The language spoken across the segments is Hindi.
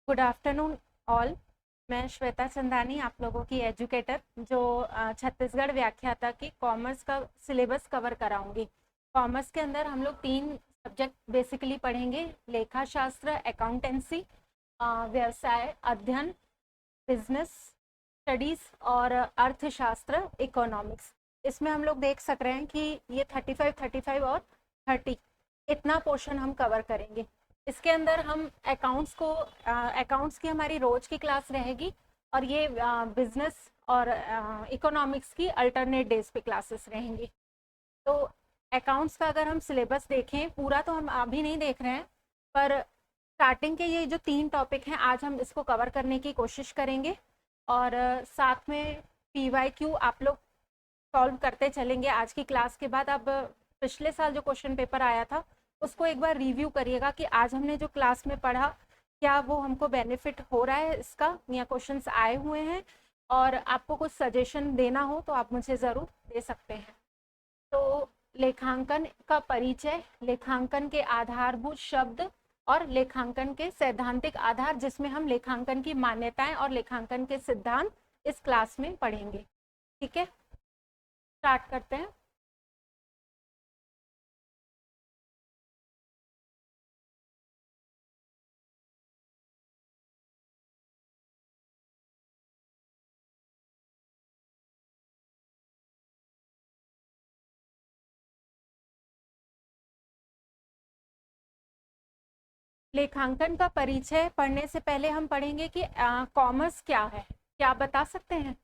Good afternoon all. मैं श्वेता चंदानी, आप लोगों की एजुकेटर, जो छत्तीसगढ़ व्याख्याता की कॉमर्स का सिलेबस कवर कराऊंगी। कॉमर्स के अंदर हम लोग 3 सब्जेक्ट बेसिकली पढ़ेंगे: लेखा शास्त्र, अकाउंटेंसी, व्यवसाय अध्ययन, बिजनेस स्टडीज, और अर्थशास्त्र, इकोनॉमिक्स। इसमें हम लोग देख सक रहे हैं कि ये 35 और 30 इतना पोर्शन हम कवर करेंगे। इसके अंदर हम अकाउंट्स की हमारी रोज की क्लास रहेगी, और ये बिजनेस और इकोनॉमिक्स की अल्टरनेट डेज पे क्लासेस रहेंगी। तो अकाउंट्स का अगर हम सिलेबस देखें, पूरा तो हम अभी नहीं देख रहे हैं, पर स्टार्टिंग के ये जो 3 टॉपिक हैं, आज हम इसको कवर करने की कोशिश करेंगे। और साथ में PYQ आप लोग सॉल्व करते चलेंगे आज की क्लास के बाद। अब पिछले साल जो क्वेश्चन पेपर आया था, उसको एक बार रिव्यू करिएगा कि आज हमने जो क्लास में पढ़ा, क्या वो हमको बेनिफिट हो रहा है इसका, या क्वेश्चंस आए हुए हैं। और आपको कुछ सजेशन देना हो तो आप मुझे ज़रूर दे सकते हैं। तो लेखांकन का परिचय, लेखांकन के आधारभूत शब्द और लेखांकन के सैद्धांतिक आधार, जिसमें हम लेखांकन की मान्यताएं और लेखांकन के सिद्धांत इस क्लास में पढ़ेंगे। ठीक है, स्टार्ट करते हैं। लेखांकन का परिचय पढ़ने से पहले हम पढ़ेंगे कि कॉमर्स क्या है। क्या आप बता सकते हैं?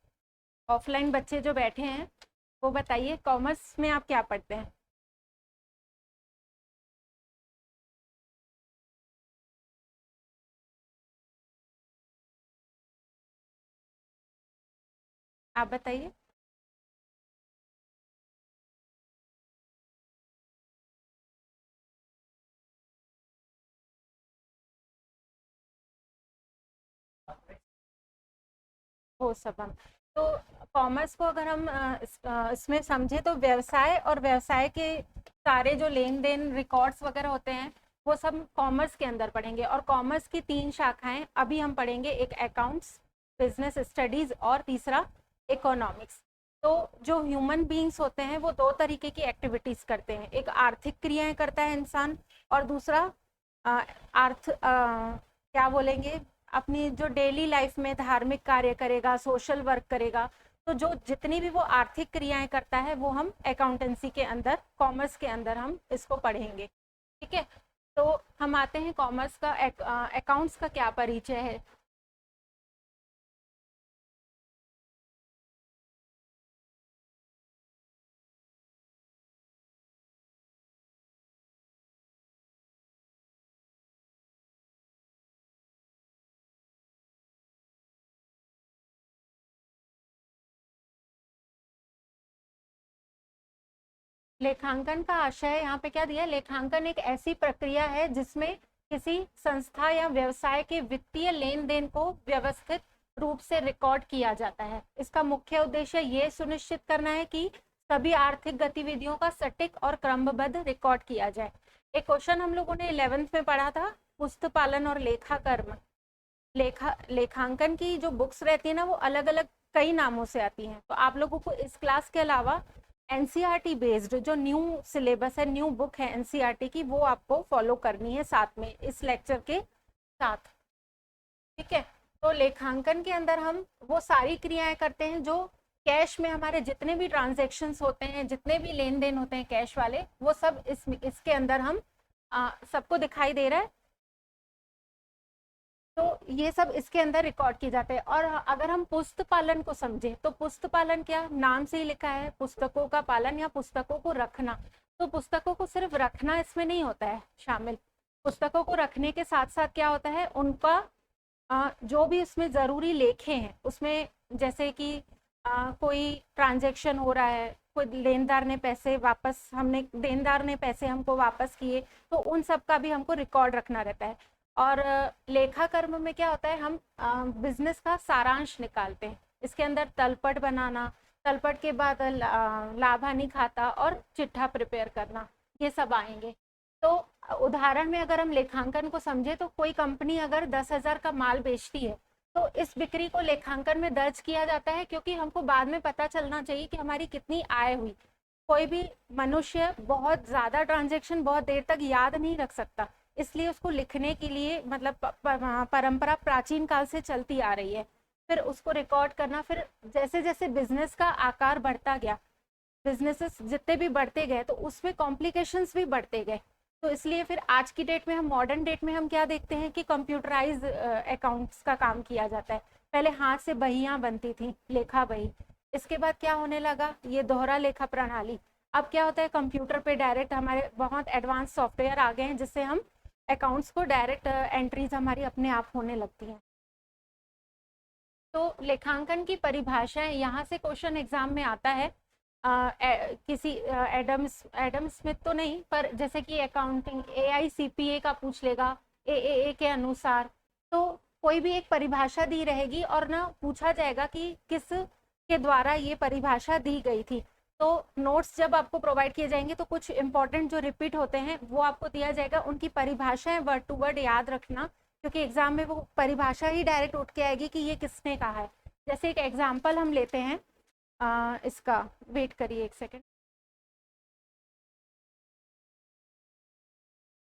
ऑफलाइन बच्चे जो बैठे हैं, वो बताइए, कॉमर्स में आप क्या पढ़ते हैं? आप बताइए। हो सब हम तो कॉमर्स को अगर हम इसमें समझे, तो व्यवसाय और व्यवसाय के सारे जो लेन देन रिकॉर्ड्स वगैरह होते हैं, वो सब कॉमर्स के अंदर पढ़ेंगे। और कॉमर्स की 3 शाखाएं अभी हम पढ़ेंगे: एक अकाउंट्स, बिजनेस स्टडीज, और तीसरा इकोनॉमिक्स। तो जो ह्यूमन बीइंग्स होते हैं, वो 2 तरीके की एक्टिविटीज करते हैं। एक आर्थिक क्रियाएं करता है इंसान, और दूसरा क्या बोलेंगे, अपनी जो डेली लाइफ में धार्मिक कार्य करेगा, सोशल वर्क करेगा। तो जो जितनी भी वो आर्थिक क्रियाएं करता है, वो हम अकाउंटेंसी के अंदर, कॉमर्स के अंदर हम इसको पढ़ेंगे। ठीक है, तो हम आते हैं कॉमर्स का। अकाउंट्स का क्या परिचय है? लेखांकन का आशय यहाँ पे क्या दिया है? लेखांकन एक ऐसी प्रक्रिया है जिसमें किसी संस्था या व्यवसाय के वित्तीय लेन देन को व्यवस्थित रूप से रिकॉर्ड किया जाता है। इसका मुख्य उद्देश्य ये सुनिश्चित करना है कि सभी आर्थिक गतिविधियों का सटीक और क्रमबद्ध रिकॉर्ड किया जाए। एक क्वेश्चन हम लोगों ने 11th में पढ़ा था, पुस्तपालन और लेखा कर्म। लेखांकन की जो बुक्स रहती है ना, वो अलग अलग कई नामों से आती हैं। तो आप लोगों को इस क्लास के अलावा एनसीईआरटी बेस्ड जो न्यू सिलेबस है, न्यू बुक है एनसीईआरटी की, वो आपको फॉलो करनी है साथ में, इस लेक्चर के साथ। ठीक है, तो लेखांकन के अंदर हम वो सारी क्रियाएं करते हैं जो कैश में, हमारे जितने भी ट्रांजेक्शन्स होते हैं, जितने भी लेन देन होते हैं कैश वाले, वो सब इसके अंदर हम सबको दिखाई दे रहा है। तो ये सब इसके अंदर रिकॉर्ड किए जाते हैं। और अगर हम पुस्त पालन को समझे, तो पुस्त पालन क्या, नाम से ही लिखा है, पुस्तकों का पालन या पुस्तकों को रखना। तो पुस्तकों को सिर्फ रखना इसमें नहीं होता है शामिल। पुस्तकों को रखने के साथ साथ क्या होता है, उनका जो भी इसमें ज़रूरी लेखे हैं उसमें, जैसे कि कोई ट्रांजेक्शन हो रहा है, कोई लेनदार ने पैसे वापस, हमने देनदार ने पैसे हमको वापस किए, तो उन सब का भी हमको रिकॉर्ड रखना रहता है। और लेखा कर्म में क्या होता है, हम बिजनेस का सारांश निकालते हैं। इसके अंदर तलपट बनाना, तलपट के बाद लाभ हानि खाता और चिट्ठा प्रिपेयर करना, ये सब आएंगे। तो उदाहरण में अगर हम लेखांकन को समझे तो कोई कंपनी अगर 10,000 का माल बेचती है तो इस बिक्री को लेखांकन में दर्ज किया जाता है, क्योंकि हमको बाद में पता चलना चाहिए कि हमारी कितनी आय हुई। कोई भी मनुष्य बहुत ज़्यादा ट्रांजैक्शन बहुत देर तक याद नहीं रख सकता, इसलिए उसको लिखने के लिए मतलब परंपरा प्राचीन काल से चलती आ रही है। फिर उसको रिकॉर्ड करना, फिर जैसे जैसे बिजनेस का आकार बढ़ता गया, बिजनेसेस जितने भी बढ़ते गए तो उसमें कॉम्प्लिकेशंस भी बढ़ते गए। तो इसलिए फिर आज की डेट में हम मॉडर्न डेट में हम क्या देखते हैं कि कंप्यूटराइज अकाउंट्स का काम किया जाता है। पहले हाथ से बहियां बनती थी, लेखा बही। इसके बाद क्या होने लगा, ये दोहरा लेखा प्रणाली। अब क्या होता है, कंप्यूटर पे डायरेक्ट हमारे बहुत एडवांस सॉफ्टवेयर आ गए हैं जिससे हम अकाउंट्स को डायरेक्ट एंट्रीज हमारी अपने आप होने लगती हैं। तो लेखांकन की परिभाषाएं, यहाँ से क्वेश्चन एग्जाम में आता है। किसी एडम स्मिथ तो नहीं, पर जैसे कि अकाउंटिंग AICPA का पूछ लेगा, AAA के अनुसार। तो कोई भी एक परिभाषा दी रहेगी और ना पूछा जाएगा कि किस के द्वारा ये परिभाषा दी गई थी। तो नोट्स जब आपको प्रोवाइड किए जाएंगे तो कुछ इंपॉर्टेंट जो रिपीट होते हैं वो आपको दिया जाएगा, उनकी परिभाषाएं वर्ड टू वर्ड याद रखना, क्योंकि एग्जाम में वो परिभाषा ही डायरेक्ट उठ के आएगी कि ये किसने कहा है। जैसे एक एग्जाम्पल हम लेते हैं इसका, वेट करिए एक सेकेंड।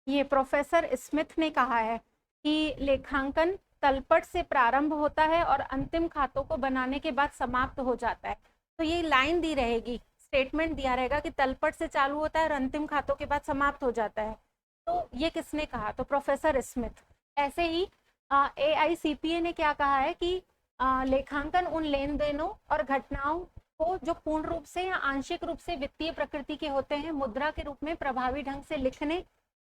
ये प्रोफेसर स्मिथ ने कहा है कि लेखांकन तलपट से प्रारंभ होता है और अंतिम खातों को बनाने के बाद समाप्त हो जाता है। तो ये लाइन दी रहेगी, स्टेटमेंट दिया रहेगा कि तलपट से चालू होता है और अंतिम खातों के बाद समाप्त हो जाता है। तो ये किसने कहा, तो प्रोफेसर स्मिथ। ऐसे ही AICPA ने क्या कहा है कि लेखांकन उन लेन देनों और घटनाओं को जो पूर्ण रूप से या आंशिक रूप से वित्तीय प्रकृति के होते हैं, मुद्रा के रूप में प्रभावी ढंग से लिखने,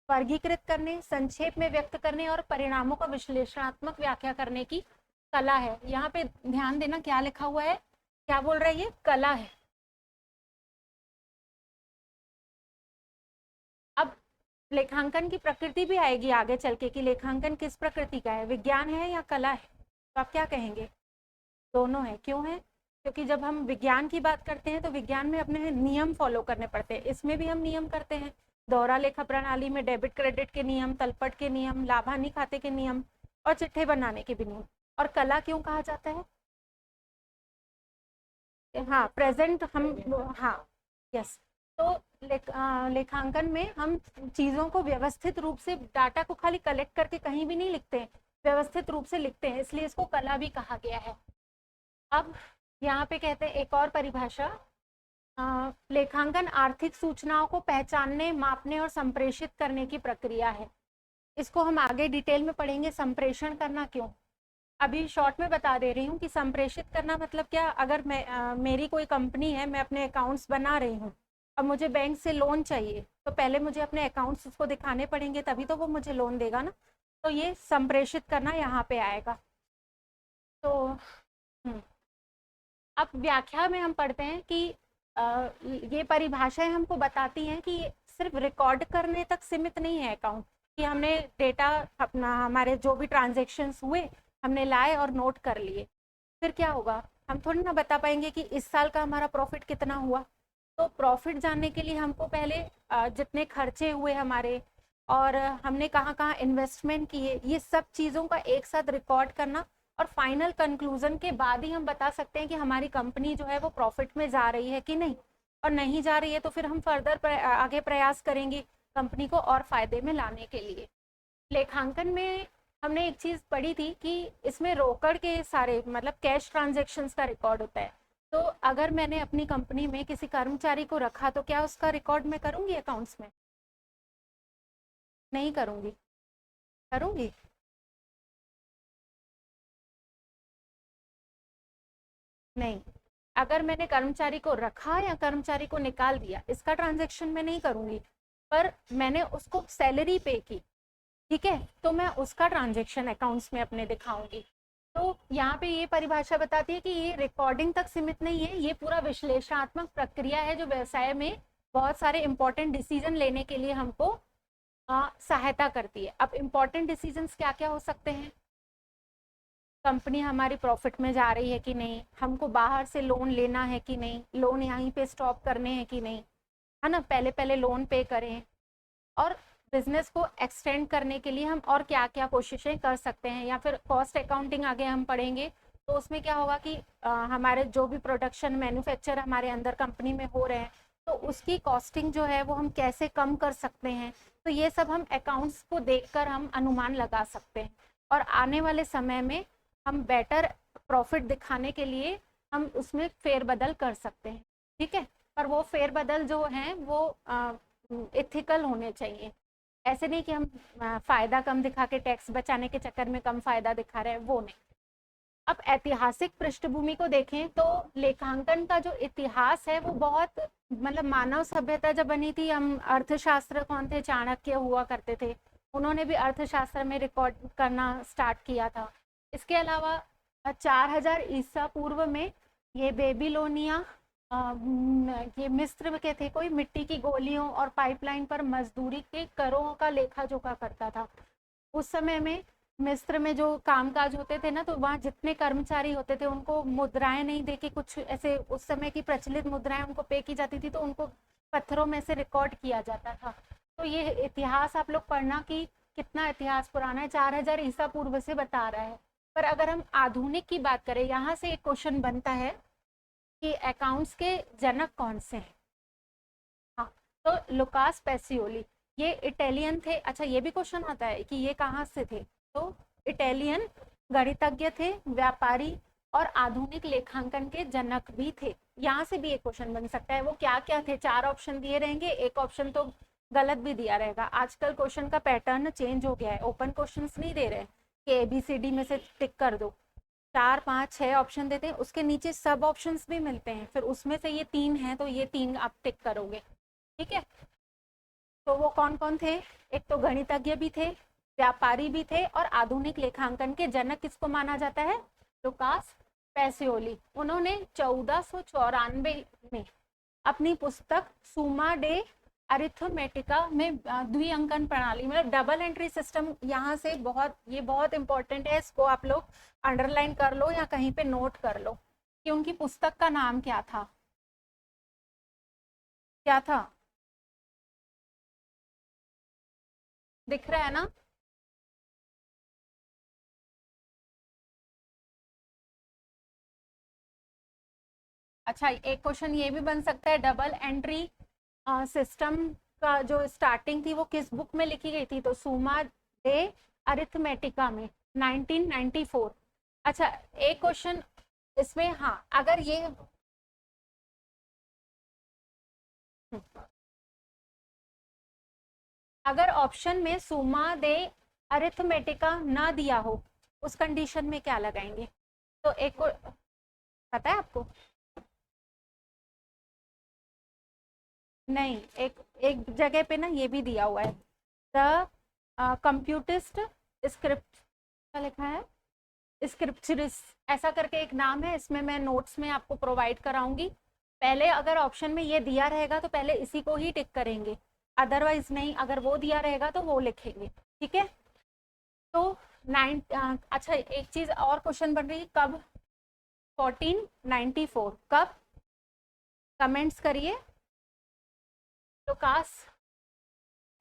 वर्गीकृत करने, संक्षेप में व्यक्त करने और परिणामों का विश्लेषणात्मक व्याख्या करने की कला है। यहाँ पे ध्यान देना क्या लिखा हुआ है, क्या बोल रहा है, ये कला है। अब लेखांकन की प्रकृति भी आएगी आगे चल के कि लेखांकन किस प्रकृति का है, विज्ञान है या कला है। तो आप क्या कहेंगे, दोनों है। क्यों है, क्योंकि जब हम विज्ञान की बात करते हैं तो विज्ञान में अपने नियम फॉलो करने पड़ते हैं, इसमें भी हम नियम करते हैं। दोहरा लेखा प्रणाली में डेबिट क्रेडिट के नियम, तलपट के नियम, लाभानी खाते के नियम और चिट्ठे बनाने के भी नियम। और कला क्यों कहा जाता है, हाँ प्रेजेंट हम, हाँ यस। तो लेखांकन में हम चीज़ों को व्यवस्थित रूप से, डाटा को खाली कलेक्ट करके कहीं भी नहीं लिखते हैं, व्यवस्थित रूप से लिखते हैं, इसलिए इसको कला भी कहा गया है। अब यहाँ पे कहते हैं एक और परिभाषा, लेखांकन आर्थिक सूचनाओं को पहचानने, मापने और संप्रेषित करने की प्रक्रिया है। इसको हम आगे डिटेल में पढ़ेंगे, संप्रेषण करना क्यों। अभी शॉर्ट में बता दे रही हूँ कि संप्रेषित करना मतलब क्या, अगर मैं मेरी कोई कंपनी है, मैं अपने अकाउंट्स बना रही हूँ, अब मुझे बैंक से लोन चाहिए तो पहले मुझे अपने अकाउंट्स उसको दिखाने पड़ेंगे, तभी तो वो मुझे लोन देगा ना। तो ये संप्रेषित करना यहाँ पे आएगा। तो अब व्याख्या में हम पढ़ते हैं कि ये परिभाषाएं हमको बताती हैं कि सिर्फ रिकॉर्ड करने तक सीमित नहीं है अकाउंट, कि हमने डेटा अपना, हमारे जो भी ट्रांजेक्शन्स हुए हमने लाए और नोट कर लिए। फिर क्या होगा, हम थोड़ी ना बता पाएंगे कि इस साल का हमारा प्रॉफिट कितना हुआ। तो प्रॉफिट जानने के लिए हमको पहले जितने खर्चे हुए हमारे और हमने कहाँ कहाँ इन्वेस्टमेंट किए, ये सब चीज़ों का एक साथ रिकॉर्ड करना, और फाइनल कंक्लूजन के बाद ही हम बता सकते हैं कि हमारी कंपनी जो है वो प्रॉफिट में जा रही है कि नहीं। और नहीं जा रही है तो फिर हम फर्दर आगे प्रयास करेंगे कंपनी को और फायदे में लाने के लिए। लेखांकन में हमने एक चीज़ पढ़ी थी कि इसमें रोकड़ के सारे मतलब कैश ट्रांजेक्शन्स का रिकॉर्ड होता है। तो अगर मैंने अपनी कंपनी में किसी कर्मचारी को रखा तो क्या उसका रिकॉर्ड मैं करूँगी अकाउंट्स में, नहीं करूँगी, करूँगी। नहीं, अगर मैंने कर्मचारी को रखा या कर्मचारी को निकाल दिया इसका ट्रांजैक्शन मैं नहीं करूंगी, पर मैंने उसको सैलरी पे की, ठीक है, तो मैं उसका ट्रांजैक्शन अकाउंट्स में अपने दिखाऊंगी। तो यहाँ पे ये परिभाषा बताती है कि ये रिकॉर्डिंग तक सीमित नहीं है, ये पूरा विश्लेषणात्मक प्रक्रिया है जो व्यवसाय में बहुत सारे इंपॉर्टेंट डिसीजन लेने के लिए हमको सहायता करती है। अब इंपॉर्टेंट डिसीजंस क्या क्या हो सकते हैं, कंपनी हमारी प्रॉफिट में जा रही है कि नहीं, हमको बाहर से लोन लेना है कि नहीं, लोन यहीं पे स्टॉप करने हैं कि नहीं, है ना, पहले पहले लोन पे करें। और बिजनेस को एक्सटेंड करने के लिए हम और क्या क्या कोशिशें कर सकते हैं, या फिर कॉस्ट अकाउंटिंग आगे हम पढ़ेंगे तो उसमें क्या होगा कि हमारे जो भी प्रोडक्शन मैन्युफैक्चर हमारे अंदर कंपनी में हो रहे हैं तो उसकी कॉस्टिंग जो है वो हम कैसे कम कर सकते हैं। तो ये सब हम अकाउंट्स को देखकर हम अनुमान लगा सकते हैं और आने वाले समय में हम बेटर प्रॉफिट दिखाने के लिए हम उसमें फेरबदल कर सकते हैं। ठीक है, पर वो फेरबदल जो हैं वो एथिकल होने चाहिए। ऐसे नहीं कि हम फायदा कम दिखा के टैक्स बचाने के चक्कर में कम फायदा दिखा रहे हैं, वो नहीं। अब ऐतिहासिक पृष्ठभूमि को देखें तो लेखांकन का जो इतिहास है वो बहुत, मतलब मानव सभ्यता जब बनी थी, हम अर्थशास्त्र कौन थे, चाणक्य हुआ करते थे, उन्होंने भी अर्थशास्त्र में रिकॉर्ड करना स्टार्ट किया था। इसके अलावा 4000 ईसा पूर्व में ये बेबीलोनिया, ये मिस्र के थे, कोई मिट्टी की गोलियों और पाइपलाइन पर मजदूरी के करों का लेखा जोखा करता था। उस समय में मिस्र में जो कामकाज होते थे ना, तो वहाँ जितने कर्मचारी होते थे उनको मुद्राएं नहीं देके, कुछ ऐसे उस समय की प्रचलित मुद्राएं उनको पे की जाती थी, तो उनको पत्थरों में से रिकॉर्ड किया जाता था। तो ये इतिहास आप लोग पढ़ना कि कितना इतिहास पुराना है, 4000 ईसा पूर्व से बता रहा है। पर अगर हम आधुनिक की बात करें, यहाँ से एक क्वेश्चन बनता है कि अकाउंट्स के जनक कौन से हैं। हाँ, तो लुकास पेसियोली, ये इटालियन थे। अच्छा, ये भी क्वेश्चन आता है कि ये कहाँ से थे, तो इटालियन गणितज्ञ थे, व्यापारी और आधुनिक लेखांकन के जनक भी थे। यहाँ से भी एक क्वेश्चन बन सकता है। वो क्या क्या थे, 4 ऑप्शन दिए रहेंगे, एक ऑप्शन तो गलत भी दिया रहेगा। आजकल क्वेश्चन का पैटर्न चेंज हो गया है, ओपन क्वेश्चन नहीं दे रहे कि ABCD में से टिक कर दो, 4 5 6 ऑप्शन देते हैं, उसके नीचे सब ऑप्शंस भी मिलते हैं, फिर उसमें से ये 3 हैं तो ये 3 आप टिक करोगे। ठीक है, तो वो कौन कौन थे, एक तो गणितज्ञ भी थे, व्यापारी भी थे, और आधुनिक लेखांकन के जनक किसको माना जाता है, लुकास पेसियोली। उन्होंने 1494 में अपनी पुस्तक सुमा डे अरिथमेटिका में द्विअंकन प्रणाली, मतलब डबल एंट्री सिस्टम, यहाँ से बहुत, ये बहुत इंपॉर्टेंट है, इसको आप लोग अंडरलाइन कर लो या कहीं पे नोट कर लो कि उनकी पुस्तक का नाम क्या था, क्या था, दिख रहा है ना। अच्छा, एक क्वेश्चन ये भी बन सकता है, डबल एंट्री सिस्टम का जो स्टार्टिंग थी वो किस बुक में लिखी गई थी, तो सुमा डे अरिथमेटिका में 1994। अच्छा, एक क्वेश्चन इसमें, हाँ अगर ये अगर ऑप्शन में सुमा दे अरिथमेटिका ना दिया हो, उस कंडीशन में क्या लगाएंगे, तो एक को पता है आपको, नहीं, एक एक जगह पे ना ये भी दिया हुआ है, द कंप्यूटिस्ट स्क्रिप्ट, क्या लिखा है, स्क्रिप्चरिस, ऐसा करके एक नाम है, इसमें मैं नोट्स में आपको प्रोवाइड कराऊंगी। पहले अगर ऑप्शन में ये दिया रहेगा तो पहले इसी को ही टिक करेंगे, अदरवाइज नहीं, अगर वो दिया रहेगा तो वो लिखेंगे। ठीक है, तो अच्छा, एक चीज और क्वेश्चन बन रही है, कब 1494, कब, कमेंट्स करिए। लुकास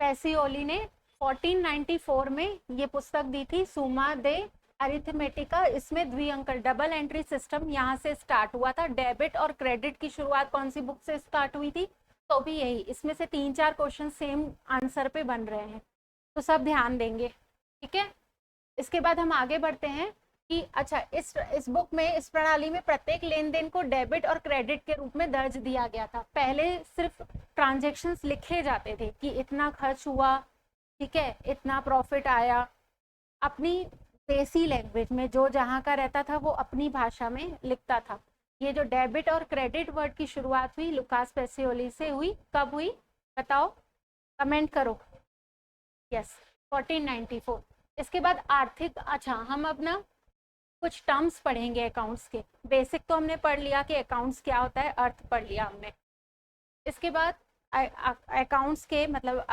पेसियोली ने 1494 में ये पुस्तक दी थी, सुमा दे अरिथमेटिका। इसमें द्विअंकन डबल एंट्री सिस्टम यहाँ से स्टार्ट हुआ था। डेबिट और क्रेडिट की शुरुआत कौन सी बुक से स्टार्ट हुई थी, तो भी यही, इसमें से 3 4 क्वेश्चन सेम आंसर पे बन रहे हैं, तो सब ध्यान देंगे। ठीक है, इसके बाद हम आगे बढ़ते हैं कि अच्छा, इस बुक में, इस प्रणाली में प्रत्येक लेन देन को डेबिट और क्रेडिट के रूप में दर्ज दिया गया था। पहले सिर्फ ट्रांजेक्शन्स लिखे जाते थे कि इतना खर्च हुआ, ठीक है, इतना प्रॉफिट आया, अपनी देसी लैंग्वेज में, जो जहाँ का रहता था वो अपनी भाषा में लिखता था। ये जो डेबिट और क्रेडिट वर्ड की शुरुआत हुई लुकास पेसियोली से हुई, कब हुई बताओ, कमेंट करो। यस, 1494। इसके बाद आर्थिक, अच्छा हम अपना कुछ टर्म्स पढ़ेंगे अकाउंट्स के। बेसिक तो हमने पढ़ लिया कि अकाउंट्स क्या होता है, अर्थ पढ़ लिया हमने। इसके बाद अकाउंट्स के मतलब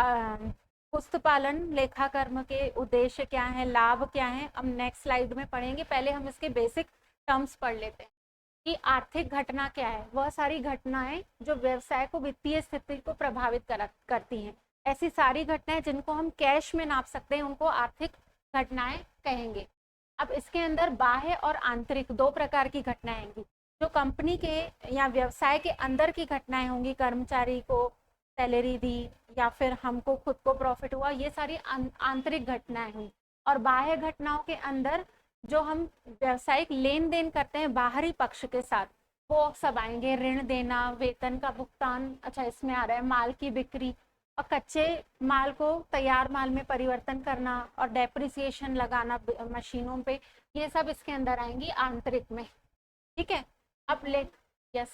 पुस्तपालन लेखा कर्म के उद्देश्य क्या है, लाभ क्या है, हम नेक्स्ट स्लाइड में पढ़ेंगे। पहले हम इसके बेसिक टर्म्स पढ़ लेते हैं कि आर्थिक घटना क्या है। वह सारी घटनाएं जो व्यवसाय को, वित्तीय स्थिति को प्रभावित करती हैं। ऐसी सारी घटनाएं जिनको हम कैश में नाप सकते हैं उनको आर्थिक घटनाएं कहेंगे। अब इसके अंदर बाह्य और आंतरिक दो प्रकार की घटनाएं आएंगी। जो कंपनी के या व्यवसाय के अंदर की घटनाएं होंगी, कर्मचारी को सैलरी दी या फिर हमको खुद को प्रॉफिट हुआ, ये सारी आंतरिक घटनाएं हुई। और बाह्य घटनाओं के अंदर जो हम व्यवसायिक लेन देन करते हैं बाहरी पक्ष के साथ, वो सब आएंगे। ऋण देना, वेतन का भुगतान, अच्छा इसमें आ रहा है माल की बिक्री और कच्चे माल को तैयार माल में परिवर्तन करना और डेप्रिसिएशन लगाना मशीनों पे, ये सब इसके अंदर आएंगी आंतरिक में। ठीक है, अब ले यस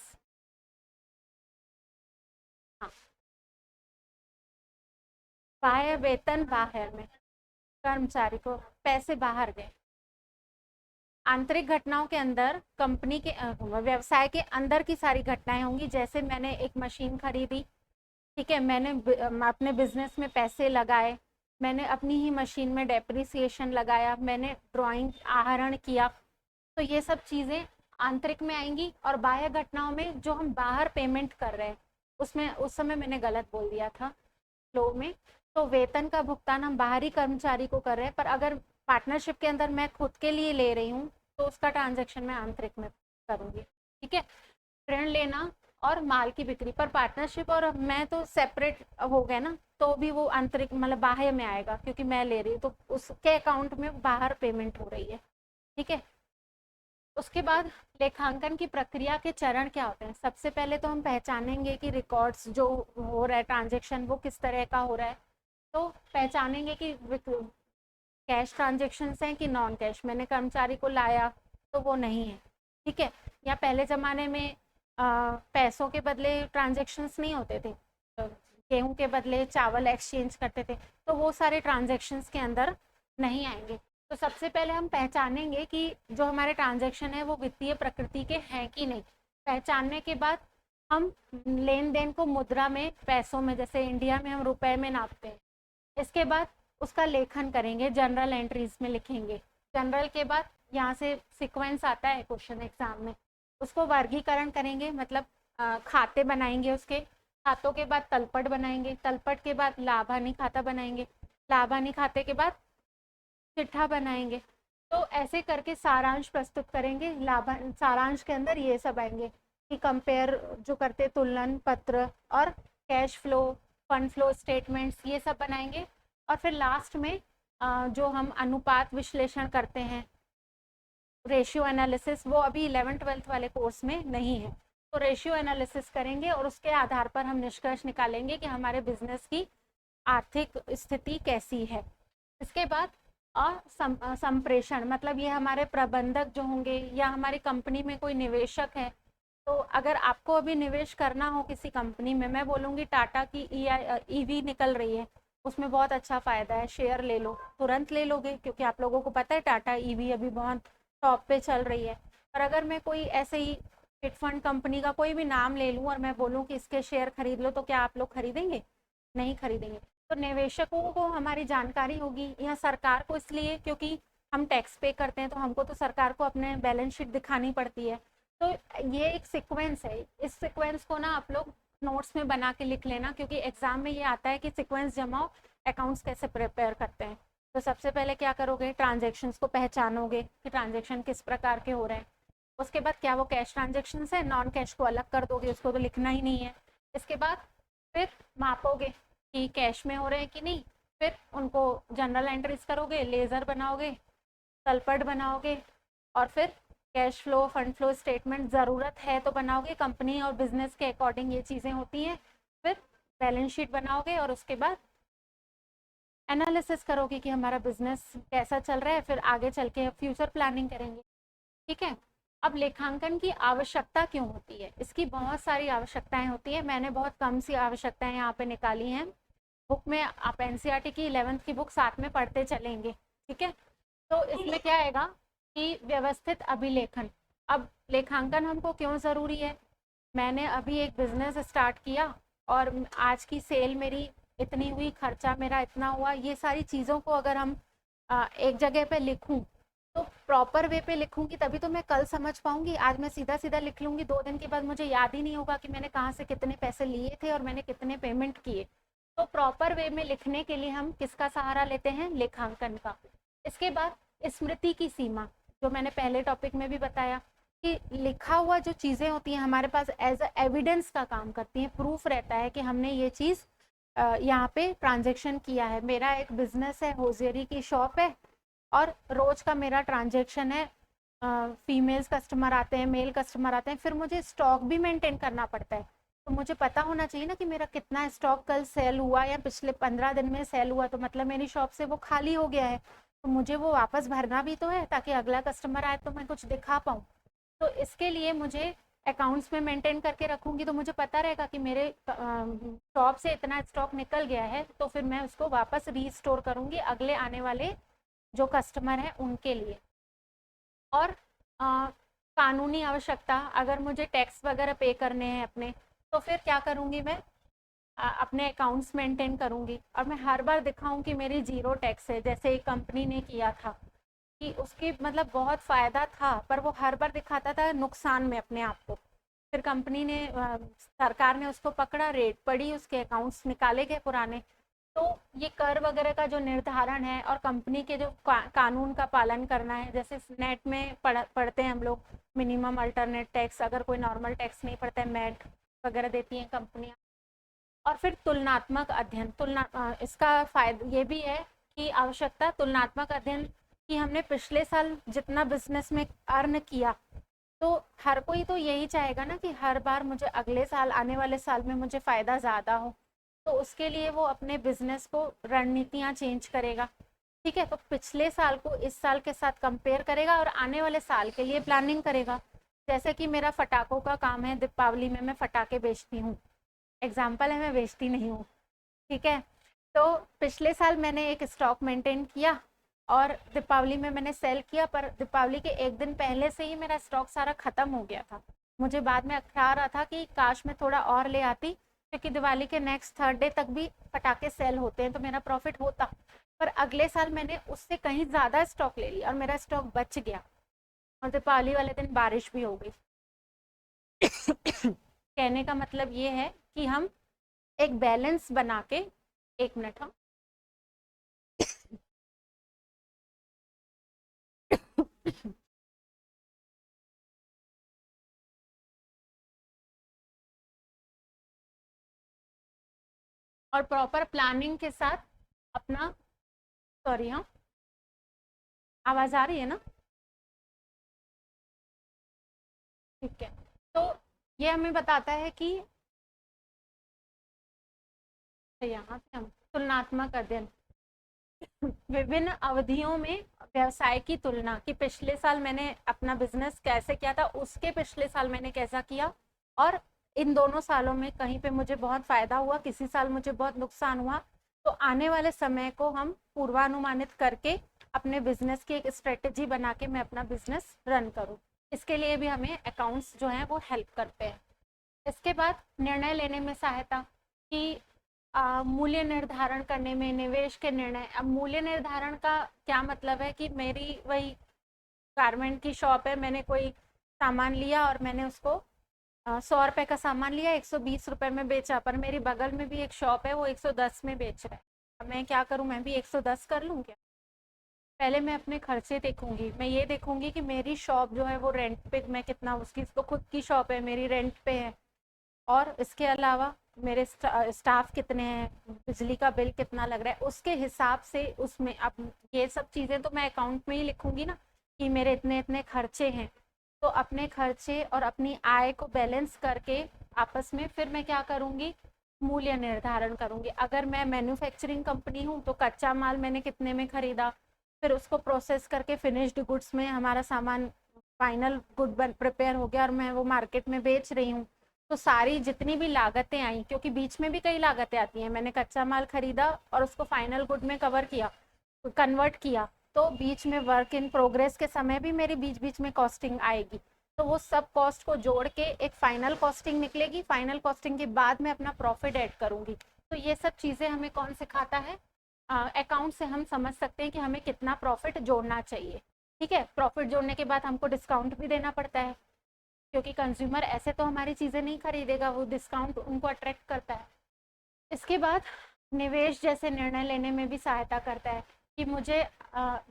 हाँ, बाह्य वेतन बाहर में, कर्मचारी को पैसे बाहर गए। आंतरिक घटनाओं के अंदर कंपनी के व्यवसाय के अंदर की सारी घटनाएं होंगी। जैसे मैंने एक मशीन खरीदी, ठीक है, मैंने अपने बिजनेस में पैसे लगाए, मैंने अपनी ही मशीन में डेप्रिसिएशन लगाया, मैंने ड्राइंग आहरण किया, तो ये सब चीज़ें आंतरिक में आएंगी। और बाह्य घटनाओं में जो हम बाहर पेमेंट कर रहे हैं, उसमें उस समय मैंने गलत बोल दिया था फ्लो में, तो वेतन का भुगतान हम बाहरी कर्मचारी को कर रहे हैं, पर अगर पार्टनरशिप के अंदर मैं खुद के लिए ले रही हूँ तो उसका ट्रांजेक्शन मैं आंतरिक में करूँगी। ठीक है, ऋण लेना और माल की बिक्री पर पार्टनरशिप और मैं तो सेपरेट हो गए ना, तो भी वो आंतरिक मतलब बाह्य में आएगा, क्योंकि मैं ले रही हूँ तो उसके अकाउंट में बाहर पेमेंट हो रही है। ठीक है, उसके बाद लेखांकन की प्रक्रिया के चरण क्या होते हैं। सबसे पहले तो हम पहचानेंगे कि रिकॉर्ड्स जो हो रहा है ट्रांजेक्शन वो किस तरह का हो रहा है, तो पहचानेंगे कि कैश ट्रांजेक्शन हैं कि नॉन कैश। मैंने कर्मचारी को लाया तो वो नहीं है। ठीक है, या पहले ज़माने में पैसों के बदले ट्रांजेक्शन्स नहीं होते थे, गेहूं के बदले चावल एक्सचेंज करते थे, तो वो सारे ट्रांजेक्शन्स के अंदर नहीं आएंगे। तो सबसे पहले हम पहचानेंगे कि जो हमारे ट्रांजेक्शन है वो वित्तीय प्रकृति के हैं कि नहीं। पहचानने के बाद हम लेन देन को मुद्रा में, पैसों में, जैसे इंडिया में हम रुपए में नापते हैं, इसके बाद उसका लेखन करेंगे, जनरल एंट्रीज में लिखेंगे। जनरल के बाद यहाँ से सीक्वेंस आता है क्वेश्चन एग्जाम में, उसको वर्गीकरण करेंगे, मतलब खाते बनाएंगे, उसके खातों के बाद तलपट बनाएंगे, तलपट के बाद लाभ हानि खाता बनाएंगे, लाभ हानि खाते के बाद चिट्ठा बनाएंगे। तो ऐसे करके सारांश प्रस्तुत करेंगे। लाभ सारांश के अंदर ये सब आएंगे कि कंपेयर जो करते, तुलन पत्र और cash flow, fund flow statements, ये सब बनाएंगे। और फिर लास्ट में जो हम अनुपात विश्लेषण करते हैं, रेशियो एनालिसिस, वो अभी 11th-12th वाले कोर्स में नहीं है, तो रेशियो एनालिसिस करेंगे और उसके आधार पर हम निष्कर्ष निकालेंगे कि हमारे बिजनेस की आर्थिक स्थिति कैसी है। इसके बाद और संप्रेषण, मतलब ये हमारे प्रबंधक जो होंगे या हमारी कंपनी में कोई निवेशक है, तो अगर आपको अभी निवेश करना हो किसी कंपनी में, मैं बोलूँगी टाटा की ईवी निकल रही है, उसमें बहुत अच्छा फायदा है, शेयर ले लो, तुरंत ले लोगे, क्योंकि आप लोगों को पता है टाटा ईवी अभी बहुत टॉप पे चल रही है। पर अगर मैं कोई ऐसे ही चिट फंड कंपनी का कोई भी नाम ले लूँ और मैं बोलूँ कि इसके शेयर खरीद लो, तो क्या आप लोग खरीदेंगे? नहीं खरीदेंगे। तो निवेशकों को हमारी जानकारी होगी, या सरकार को, इसलिए क्योंकि हम टैक्स पे करते हैं तो हमको तो सरकार को अपने बैलेंस शीट दिखानी पड़ती है। तो ये एक सीक्वेंस है, इस सीक्वेंस को ना आप लोग नोट्स में बना के लिख लेना, क्योंकि एग्जाम में ये आता है कि सीक्वेंस जमाओ, अकाउंट्स कैसे प्रिपेयर करते हैं। तो सबसे पहले क्या करोगे, ट्रांजेक्शन्स को पहचानोगे कि ट्रांजेक्शन किस प्रकार के हो रहे हैं। उसके बाद क्या वो कैश ट्रांजेक्शन है, नॉन कैश को अलग कर दोगे, उसको तो लिखना ही नहीं है। इसके बाद फिर मापोगे कि कैश में हो रहे हैं कि नहीं, फिर उनको जनरल एंट्रीज करोगे, लेजर बनाओगे, तलपट बनाओगे, और फिर cash flow, fund flow statement ज़रूरत है तो बनाओगे, कंपनी और बिजनेस के अकॉर्डिंग ये चीज़ें होती हैं। फिर बैलेंस शीट बनाओगे और उसके बाद एनालिसिस करोगे कि हमारा बिजनेस कैसा चल रहा है, फिर आगे चल के फ्यूचर प्लानिंग करेंगे। ठीक है, अब लेखांकन की आवश्यकता क्यों होती है? इसकी बहुत सारी आवश्यकताएं होती है, मैंने बहुत कम सी आवश्यकताएं यहाँ पे निकाली हैं। बुक में आप एनसीईआरटी की 11th की बुक साथ में पढ़ते चलेंगे। ठीक है, तो इसमें क्या आएगा कि व्यवस्थित अभिलेखन। अब लेखांकन हमको क्यों ज़रूरी है? मैंने अभी एक बिजनेस स्टार्ट किया और आज की सेल मेरी इतनी हुई, खर्चा मेरा इतना हुआ, ये सारी चीज़ों को अगर हम एक जगह पे लिखूं, तो प्रॉपर वे पे लिखूंगी तभी तो मैं कल समझ पाऊंगी। आज मैं सीधा सीधा लिख लूंगी, 2 दिन के बाद मुझे याद ही नहीं होगा कि मैंने कहाँ से कितने पैसे लिए थे और मैंने कितने पेमेंट किए। तो प्रॉपर वे में लिखने के लिए हम किसका सहारा लेते हैं? लेखांकन का। इसके बाद स्मृति की सीमा, जो मैंने पहले टॉपिक में भी बताया कि लिखा हुआ जो चीज़ें होती हैं हमारे पास एज अ एविडेंस का काम करती हैं, प्रूफ रहता है कि हमने ये चीज़ यहाँ पे ट्रांजेक्शन किया है। मेरा एक बिजनेस है, होजियरी की शॉप है और रोज का मेरा ट्रांजेक्शन है, फीमेल्स कस्टमर आते हैं, मेल कस्टमर आते हैं, फिर मुझे स्टॉक भी मेंटेन करना पड़ता है। तो मुझे पता होना चाहिए ना कि मेरा कितना स्टॉक कल सेल हुआ या पिछले 15 दिन में सेल हुआ, तो मतलब मेरी शॉप से वो खाली हो गया है, तो मुझे वो वापस भरना भी तो है ताकि अगला कस्टमर आए तो मैं कुछ दिखा पाऊँ। तो इसके लिए मुझे अकाउंट्स में मेंटेन करके रखूंगी, तो मुझे पता रहेगा कि मेरे शॉप से इतना स्टॉक निकल गया है, तो फिर मैं उसको वापस रीस्टोर करूंगी अगले आने वाले जो कस्टमर हैं उनके लिए। और कानूनी आवश्यकता, अगर मुझे टैक्स वगैरह पे करने हैं अपने, तो फिर क्या करूंगी मैं? अपने अकाउंट्स मेंटेन करूंगी और मैं हर बार दिखाऊं कि मेरी जीरो टैक्स है, जैसे एक कंपनी ने किया था कि उसकी मतलब बहुत फ़ायदा था पर वो हर बार दिखाता था नुकसान में अपने आप को। फिर कंपनी ने सरकार ने उसको पकड़ा, रेड पड़ी, उसके अकाउंट्स निकाले गए पुराने। तो ये कर वगैरह का जो निर्धारण है और कंपनी के जो कानून का पालन करना है, जैसे नेट में पढ़ते हैं हम लोग मिनिमम अल्टरनेट टैक्स, अगर कोई नॉर्मल टैक्स नहीं पड़ता है, मैट वगैरह देती हैं कंपनियां। और फिर तुलनात्मक अध्ययन, इसका फायदा ये भी है कि आवश्यकता तुलनात्मक अध्ययन कि हमने पिछले साल जितना बिजनेस में अर्न किया, तो हर कोई तो यही चाहेगा ना कि हर बार मुझे अगले साल, आने वाले साल में मुझे फ़ायदा ज़्यादा हो, तो उसके लिए वो अपने बिजनेस को रणनीतियाँ चेंज करेगा। ठीक है, तो पिछले साल को इस साल के साथ कंपेयर करेगा और आने वाले साल के लिए प्लानिंग करेगा। जैसे कि मेरा फटाकों का काम है, दीपावली में मैं फटाके बेचती हूँ, एग्जाम्पल है, मैं बेचती नहीं हूँ। ठीक है, तो पिछले साल मैंने एक स्टॉक मेंटेन किया और दीपावली में मैंने सेल किया, पर दीपावली के एक दिन पहले से ही मेरा स्टॉक सारा खत्म हो गया था। मुझे बाद में अखरा रहा था कि काश मैं थोड़ा और ले आती, क्योंकि दिवाली के नेक्स्ट थर्ड डे तक भी पटाखे सेल होते हैं तो मेरा प्रॉफिट होता। पर अगले साल मैंने उससे कहीं ज़्यादा स्टॉक ले लिया और मेरा स्टॉक बच गया और दीपावली वाले दिन बारिश भी हो गई। कहने का मतलब ये है कि हम एक बैलेंस बना के, एक मिनट हम और प्रॉपर प्लानिंग के साथ अपना, सॉरी हाँ, आवाज आ रही है ना? ठीक है, तो ये हमें बताता है कि यहाँ से हम तुलनात्मक अध्ययन, विभिन्न अवधियों में व्यवसाय की तुलना, कि पिछले साल मैंने अपना बिजनेस कैसे किया था, उसके पिछले साल मैंने कैसा किया, और इन दोनों सालों में कहीं पे मुझे बहुत फायदा हुआ, किसी साल मुझे बहुत नुकसान हुआ, तो आने वाले समय को हम पूर्वानुमानित करके अपने बिजनेस की एक स्ट्रेटेजी बना के मैं अपना बिजनेस रन करूँ। इसके लिए भी हमें अकाउंट्स जो हैं वो हेल्प करते हैं। इसके बाद निर्णय लेने में सहायता, कि मूल्य निर्धारण करने में, निवेश के निर्णय। अब मूल्य निर्धारण का क्या मतलब है कि मेरी वही गारमेंट की शॉप है, मैंने कोई सामान लिया और मैंने उसको 100 रुपए का सामान लिया, 120 रुपए में बेचा, पर मेरी बगल में भी एक शॉप है वो 110 में बेच रहा है। अब मैं क्या करूं, मैं भी 110 कर लूं क्या? पहले मैं अपने खर्चे देखूंगी, मैं ये देखूंगी कि मेरी शॉप जो है वो रेंट पे मैं कितना, उसकी तो खुद की शॉप है, मेरी रेंट पे है, और इसके अलावा मेरे स्टाफ कितने हैं, बिजली का बिल कितना लग रहा है, उसके हिसाब से उसमें अब ये सब चीज़ें तो मैं अकाउंट में ही लिखूंगी ना कि मेरे इतने इतने खर्चे हैं। तो अपने खर्चे और अपनी आय को बैलेंस करके आपस में फिर मैं क्या करूंगी, मूल्य निर्धारण करूंगी। अगर मैं मैन्युफैक्चरिंग कंपनी हूँ तो कच्चा माल मैंने कितने में खरीदा, फिर उसको प्रोसेस करके फिनिश्ड गुड्स में हमारा सामान फाइनल गुड प्रिपेयर हो गया और मैं वो मार्केट में बेच रही हूँ, तो सारी जितनी भी लागतें आई, क्योंकि बीच में भी कई लागतें आती हैं, मैंने कच्चा माल खरीदा और उसको फाइनल गुड में कवर किया, कन्वर्ट किया, तो बीच में वर्क इन प्रोग्रेस के समय भी मेरी बीच बीच में कॉस्टिंग आएगी, तो वो सब कॉस्ट को जोड़ के एक फाइनल कॉस्टिंग निकलेगी। फाइनल कॉस्टिंग के बाद मैं अपना प्रॉफिट ऐड करूंगी। तो ये सब चीज़ें हमें कौन सिखाता है? अकाउंट से हम समझ सकते हैं कि हमें कितना प्रॉफिट जोड़ना चाहिए। ठीक है, प्रॉफिट जोड़ने के बाद हमको डिस्काउंट भी देना पड़ता है, क्योंकि कंज्यूमर ऐसे तो हमारी चीज़ें नहीं खरीदेगा, वो डिस्काउंट उनको अट्रैक्ट करता है। इसके बाद निवेश जैसे निर्णय लेने में भी सहायता करता है कि मुझे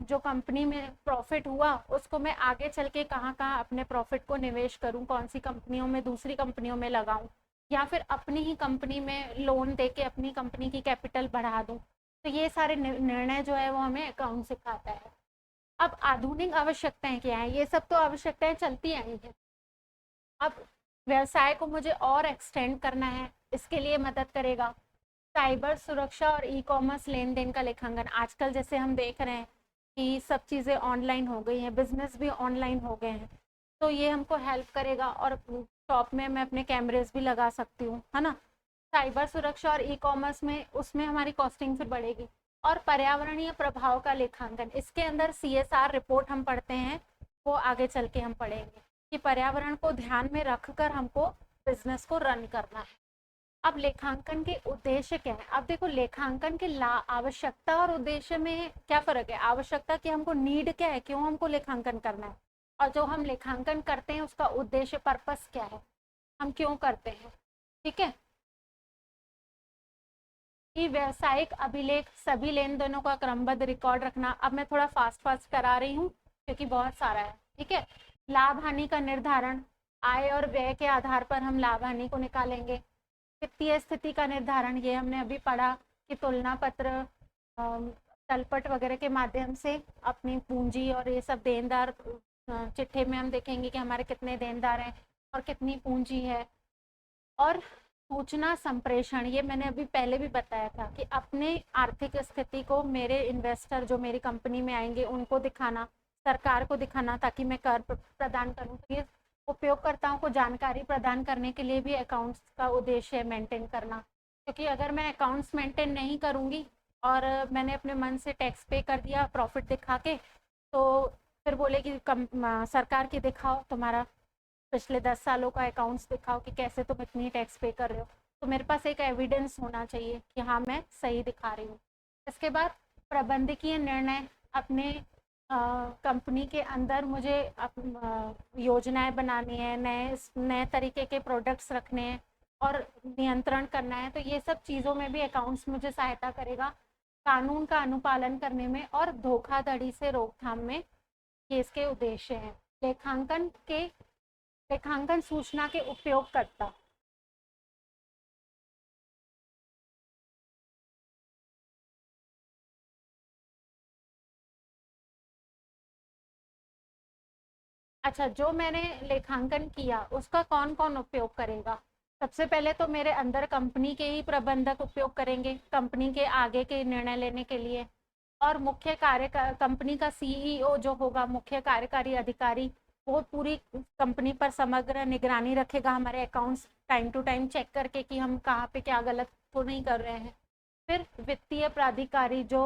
जो कंपनी में प्रॉफिट हुआ उसको मैं आगे चल के कहाँ कहाँ अपने प्रॉफिट को निवेश करूँ, कौन सी कंपनियों में, दूसरी कंपनियों में लगाऊं, या फिर अपनी ही कंपनी में लोन दे के अपनी कंपनी की कैपिटल बढ़ा दूं। तो ये सारे निर्णय जो है वो हमें अकाउंट सिखाता है। अब आधुनिक आवश्यकताएं क्या है, ये सब तो आवश्यकताएं चलती आई हैं। अब व्यवसाय को मुझे और एक्सटेंड करना है, इसके लिए मदद करेगा साइबर सुरक्षा और ई कॉमर्स लेन देन का लेखांकन। आजकल जैसे हम देख रहे हैं कि सब चीज़ें ऑनलाइन हो गई हैं, बिजनेस भी ऑनलाइन हो गए हैं, तो ये हमको हेल्प करेगा। और शॉप में मैं अपने कैमरेज भी लगा सकती हूँ, है ना। साइबर सुरक्षा और ई कॉमर्स में उसमें हमारी कॉस्टिंग फिर बढ़ेगी। और पर्यावरणीय प्रभाव का लेखांकन, इसके अंदर CSR रिपोर्ट हम पढ़ते हैं, वो आगे चल के हम पढ़ेंगे कि पर्यावरण को ध्यान में रखकर हमको बिजनेस को रन करना है। अब लेखांकन के उद्देश्य क्या है? अब देखो, लेखांकन के आवश्यकता और उद्देश्य में क्या फर्क है? आवश्यकता की हमको नीड क्या है, क्यों हमको लेखांकन करना है, और जो हम लेखांकन करते हैं उसका उद्देश्य, पर्पस क्या है, हम क्यों करते हैं। ठीक है। कि व्यावसायिक अभिलेख, सभी लेन देनों का क्रमबद्ध रिकॉर्ड रखना। अब मैं थोड़ा फास्ट फास्ट करा रही हूँ क्योंकि बहुत सारा है। ठीक है। लाभ हानि का निर्धारण, आय और व्यय के आधार पर हम लाभ हानि को निकालेंगे। वित्तीय स्थिति का निर्धारण, ये हमने अभी पढ़ा कि तुलना पत्र, तलपट वगैरह के माध्यम से अपनी पूंजी और ये सब देनदार, चिट्ठे में हम देखेंगे कि हमारे कितने देनदार हैं और कितनी पूंजी है। और सूचना संप्रेषण, ये मैंने अभी पहले भी बताया था कि अपने आर्थिक स्थिति को मेरे इन्वेस्टर जो मेरी कंपनी में आएंगे उनको दिखाना, सरकार को दिखाना, ताकि मैं कर प्रदान करूं। तो ये उपयोगकर्ताओं को जानकारी प्रदान करने के लिए भी अकाउंट्स का उद्देश्य है मेंटेन करना। क्योंकि अगर मैं अकाउंट्स मेंटेन नहीं करूंगी और मैंने अपने मन से टैक्स पे कर दिया प्रॉफिट दिखा के, तो फिर बोलेगी सरकार की दिखाओ तुम्हारा पिछले 10 सालों का अकाउंट्स दिखाओ कि कैसे तुम इतनी टैक्स पे कर रहे हो। तो मेरे पास एक एविडेंस होना चाहिए कि हाँ मैं सही दिखा रही हूँ। इसके बाद प्रबंधकीय निर्णय, अपने कंपनी के अंदर मुझे योजनाएं बनानी है, नए नए तरीके के प्रोडक्ट्स रखने हैं और नियंत्रण करना है। तो ये सब चीज़ों में भी अकाउंट्स मुझे सहायता करेगा कानून का अनुपालन करने में और धोखाधड़ी से रोकथाम में। ये इसके उद्देश्य हैं। लेखांकन सूचना के उपयोगकर्ता, अच्छा, जो मैंने लेखांकन किया उसका कौन कौन उपयोग करेगा? सबसे पहले तो मेरे अंदर कंपनी के ही प्रबंधक उपयोग करेंगे, कंपनी के आगे के निर्णय लेने के लिए। और मुख्य कंपनी का CEO जो होगा, मुख्य कार्यकारी अधिकारी, वो पूरी कंपनी पर समग्र निगरानी रखेगा, हमारे accounts time to time check करके कि हम कहाँ पे क्या गलत तो नहीं कर रहे हैं। फिर वित्तीय प्राधिकारी जो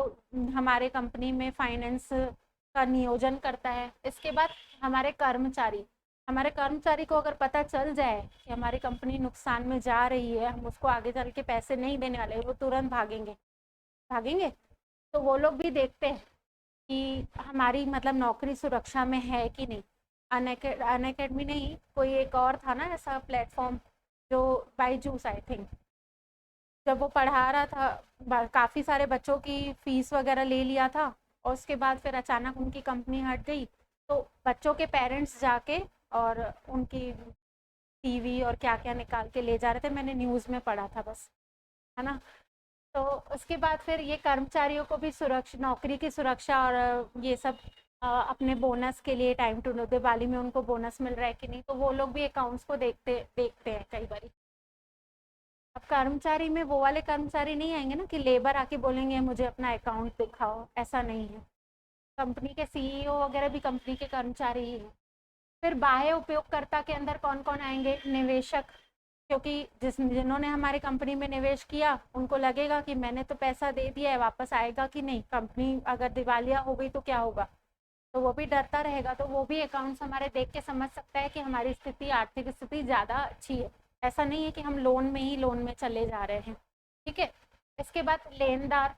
हमारे कंपनी में फाइनेंस का नियोजन करता है। इसके बाद हमारे कर्मचारी को अगर पता चल जाए कि हमारी कंपनी नुकसान में जा रही है, हम उसको आगे चल के पैसे नहीं देने वाले, वो तुरंत भागेंगे भागेंगे। तो वो लोग भी देखते हैं कि हमारी मतलब नौकरी सुरक्षा में है कि नहीं। अनअकैडमी नहीं, कोई एक और था ना ऐसा प्लेटफॉर्म, जो बाईजूस आई थिंक, जब वो पढ़ा रहा था काफ़ी सारे बच्चों की फीस वगैरह ले लिया था, और उसके बाद फिर अचानक उनकी कंपनी हट गई। तो बच्चों के पेरेंट्स जाके और उनकी टीवी और क्या क्या निकाल के ले जा रहे थे, मैंने न्यूज़ में पढ़ा था बस, है ना। तो उसके बाद फिर ये कर्मचारियों को भी सुरक्षा, नौकरी की सुरक्षा और ये सब अपने बोनस के लिए टाइम टू दिवाली में उनको बोनस मिल रहा है कि नहीं, तो वो लोग भी अकाउंट्स को देखते देखते हैं कई बार। अब कर्मचारी में वो वाले कर्मचारी नहीं आएंगे ना कि लेबर आके बोलेंगे मुझे अपना अकाउंट दिखाओ, ऐसा नहीं है। कंपनी के CEO वगैरह भी कंपनी के कर्मचारी ही हैं। फिर बाह्य उपयोगकर्ता के अंदर कौन कौन आएंगे? निवेशक, क्योंकि जिन्होंने हमारी कंपनी में निवेश किया उनको लगेगा कि मैंने तो पैसा दे दिया है, वापस आएगा कि नहीं, कंपनी अगर दिवालिया हो गई तो क्या होगा। तो वो भी डरता रहेगा, तो वो भी अकाउंट्स हमारे देख के समझ सकता है कि हमारी स्थिति, आर्थिक स्थिति ज़्यादा अच्छी है। ऐसा नहीं है कि हम लोन में चले जा रहे हैं। ठीक है। इसके बाद लेनदार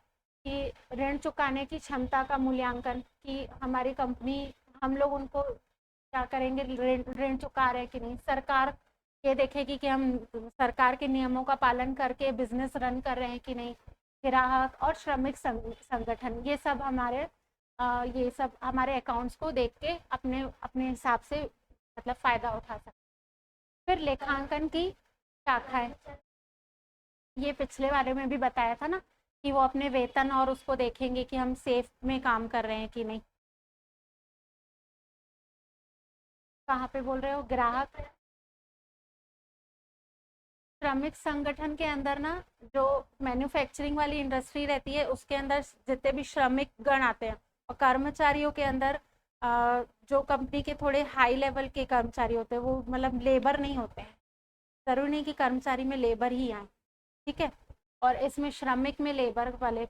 की ऋण चुकाने की क्षमता का मूल्यांकन, कि हमारी कंपनी, हम लोग उनको क्या करेंगे, ऋण ऋण चुका रहे हैं कि नहीं। सरकार ये देखेगी कि हम सरकार के नियमों का पालन करके बिजनेस रन कर रहे हैं कि नहीं। ग्राहक और श्रमिक संगठन, ये सब हमारे अकाउंट्स को देख के अपने अपने हिसाब से मतलब फायदा उठा सकते। फिर लेखांकन की शाखाएं, ये पिछले बारे में भी बताया था ना कि वो अपने वेतन और उसको देखेंगे कि हम सेफ में काम कर रहे हैं कि नहीं। कहाँ पे बोल रहे हो? ग्राहक श्रमिक संगठन के अंदर ना, जो मैन्युफैक्चरिंग वाली इंडस्ट्री रहती है उसके अंदर जितने भी श्रमिक गण आते हैं, और कर्मचारियों के अंदर जो कंपनी के थोड़े हाई लेवल के कर्मचारी होते हैं, वो मतलब लेबर नहीं होते हैं, जरूरी नहीं कि कर्मचारी में लेबर ही आए, ठीक है। और इसमें श्रमिक में लेबर वाले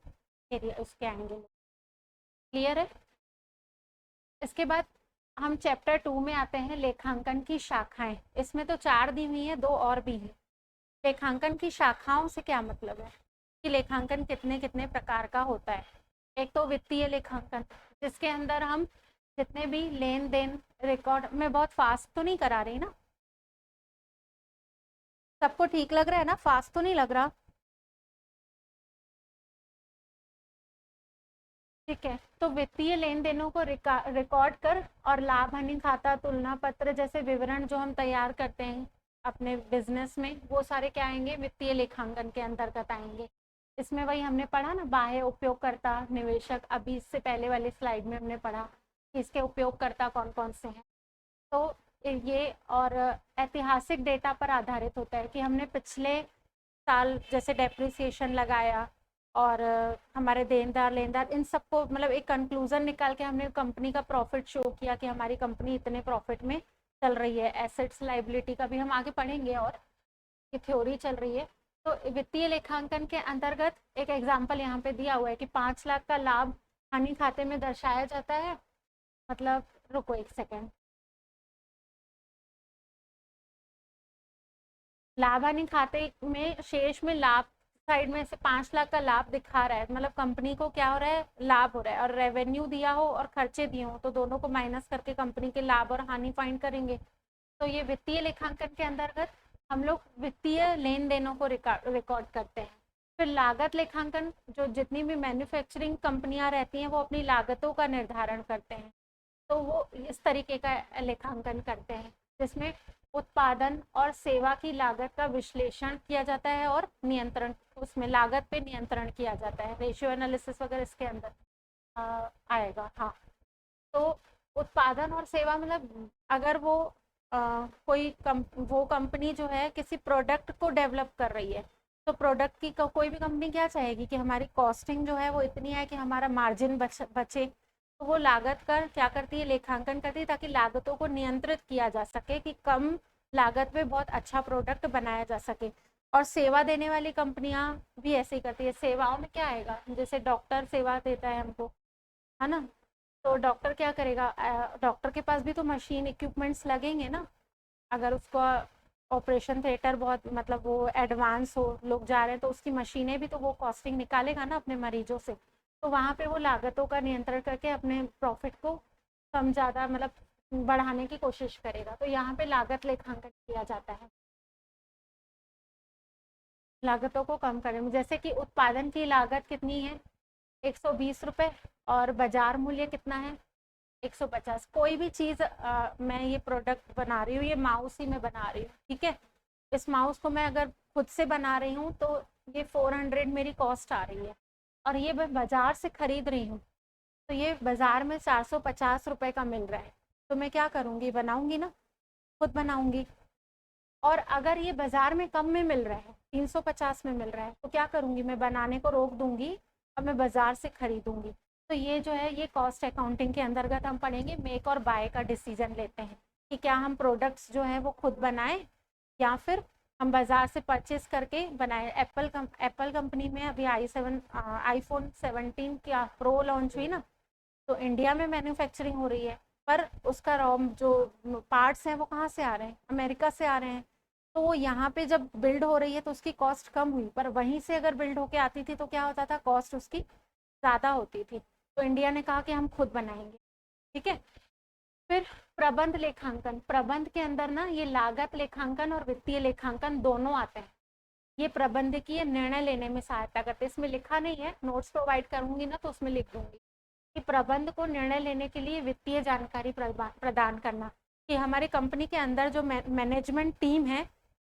एरिया उसके आएंगे। क्लियर है? इसके बाद हम चैप्टर 2 में आते हैं, लेखांकन की शाखाएं। इसमें तो 4 दी हुई है, 2 और भी हैं। लेखांकन की शाखाओं से क्या मतलब है कि लेखांकन कितने कितने प्रकार का होता है। एक तो वित्तीय लेखांकन, जिसके अंदर हम जितने भी लेन देन रिकॉर्ड, में बहुत फास्ट तो नहीं करा रही ना? सबको ठीक लग रहा है ना? फास्ट तो नहीं लग रहा? ठीक है। तो वित्तीय लेन देनों को रिकॉर्ड कर और लाभ हानि खाता, तुलना पत्र जैसे विवरण जो हम तैयार करते हैं अपने बिजनेस में, वो सारे क्या आएंगे? वित्तीय लेखांकन के अंतर्गत आएंगे। इसमें वही हमने पढ़ा ना, बाह्य उपयोगकर्ता, निवेशक, अभी इससे पहले वाले स्लाइड में हमने पढ़ा कि इसके उपयोगकर्ता कौन कौन से हैं। तो ये और ऐतिहासिक डेटा पर आधारित होता है कि हमने पिछले साल जैसे डेप्रिसिएशन लगाया, और हमारे देनदार लेनदार इन सबको मतलब एक कंक्लूजन निकाल के हमने कंपनी का प्रॉफिट शो किया कि हमारी कंपनी इतने प्रॉफिट में चल रही है। एसेट्स लाइबिलिटी का भी हम आगे पढ़ेंगे, और ये थ्योरी चल रही है। तो वित्तीय लेखांकन के अंतर्गत एक एग्जांपल यहाँ पे दिया हुआ है कि 5 लाख का लाभ हानि खाते में दर्शाया जाता है। मतलब रुको एक सेकेंड, लाभ हानि खाते में शेष में लाभ साइड में से 5 लाख का लाभ दिखा रहा है, मतलब कंपनी को क्या हो रहा है? लाभ हो रहा है। और रेवेन्यू दिया हो और खर्चे दिए हो तो दोनों को माइनस करके कंपनी के लाभ और हानि फाइंड करेंगे। तो ये वित्तीय लेखांकन के अंतर्गत हम लोग वित्तीय लेन देनों को रिकॉर्ड करते हैं। फिर लागत लेखांकन, जो जितनी भी मैन्युफैक्चरिंग कंपनियां रहती हैं वो अपनी लागतों का निर्धारण करते हैं, तो वो इस तरीके का लेखांकन करते हैं, जिसमें उत्पादन और सेवा की लागत का विश्लेषण किया जाता है और नियंत्रण, उसमें लागत पे नियंत्रण किया जाता है। रेशियो एनालिसिस वगैरह इसके अंदर आएगा। हाँ, तो उत्पादन और सेवा मतलब अगर वो वो कंपनी जो है किसी प्रोडक्ट को डेवलप कर रही है, तो प्रोडक्ट की कोई भी कंपनी क्या चाहेगी कि हमारी कॉस्टिंग जो है वो इतनी है कि हमारा मार्जिन बचे। तो वो लागत का क्या करती है? लेखांकन करती है, ताकि लागतों को नियंत्रित किया जा सके कि कम लागत में बहुत अच्छा प्रोडक्ट बनाया जा सके। और सेवा देने वाली कंपनियां भी ऐसे ही करती है। सेवाओं में क्या आएगा? जैसे डॉक्टर सेवा देता है हमको, है ना? तो डॉक्टर क्या करेगा? डॉक्टर के पास भी तो मशीन इक्विपमेंट्स लगेंगे ना। अगर उसको ऑपरेशन थिएटर बहुत मतलब वो एडवांस हो, लोग जा रहे हैं, तो उसकी मशीनें भी तो वो कॉस्टिंग निकालेगा ना अपने मरीजों से। तो वहाँ पे वो लागतों का नियंत्रण करके अपने प्रॉफिट को कम ज़्यादा मतलब बढ़ाने की कोशिश करेगा। तो यहाँ पे लागत लेखांकन किया जाता है, लागतों को कम करने में। जैसे कि उत्पादन की लागत कितनी है? 120 रुपये, और बाजार मूल्य कितना है? 150। कोई भी चीज़ मैं ये प्रोडक्ट बना रही हूँ, ये माउस ही मैं बना रही हूँ, ठीक है। इस माउस को मैं अगर खुद से बना रही हूँ तो ये 400 मेरी कॉस्ट आ रही है, और ये मैं बाजार से खरीद रही हूँ तो ये बाजार में 450 रुपये का मिल रहा है। तो मैं क्या करूँगी? बनाऊंगी ना, खुद बनाऊंगी। और अगर ये बाजार में कम में मिल रहा है, 350 में मिल रहा है, तो क्या करूँगी? मैं बनाने को रोक दूंगी और मैं बाजार से खरीदूंगी। तो ये जो है, ये कॉस्ट अकाउंटिंग के अंतर्गत हम पढ़ेंगे। मेक और बाय का डिसीजन लेते हैं कि क्या हम प्रोडक्ट्स जो है वो खुद बनाएं, या फिर हम बाजार से परचेस करके बनाए। एप्पल कंपनी में अभी आईफोन 17 की प्रो लॉन्च हुई ना, तो इंडिया में मैन्युफैक्चरिंग हो रही है, पर उसका रॉ जो पार्ट्स हैं वो कहाँ से आ रहे हैं? अमेरिका से आ रहे हैं। तो वो यहाँ पे जब बिल्ड हो रही है तो उसकी कॉस्ट कम हुई, पर वहीं से अगर बिल्ड होके आती थी तो क्या होता था? कॉस्ट उसकी ज़्यादा होती थी। तो इंडिया ने कहा कि हम खुद बनाएंगे, ठीक है। फिर प्रबंध लेखांकन, प्रबंध के अंदर ना ये लागत लेखांकन और वित्तीय लेखांकन दोनों आते हैं। ये प्रबंधकीय निर्णय लेने में सहायता करते हैं। इसमें लिखा नहीं है, नोट्स प्रोवाइड करूंगी ना तो उसमें लिख दूंगी कि प्रबंध को निर्णय लेने के लिए वित्तीय जानकारी प्रदान करना, कि हमारी कंपनी के अंदर जो मैनेजमेंट टीम है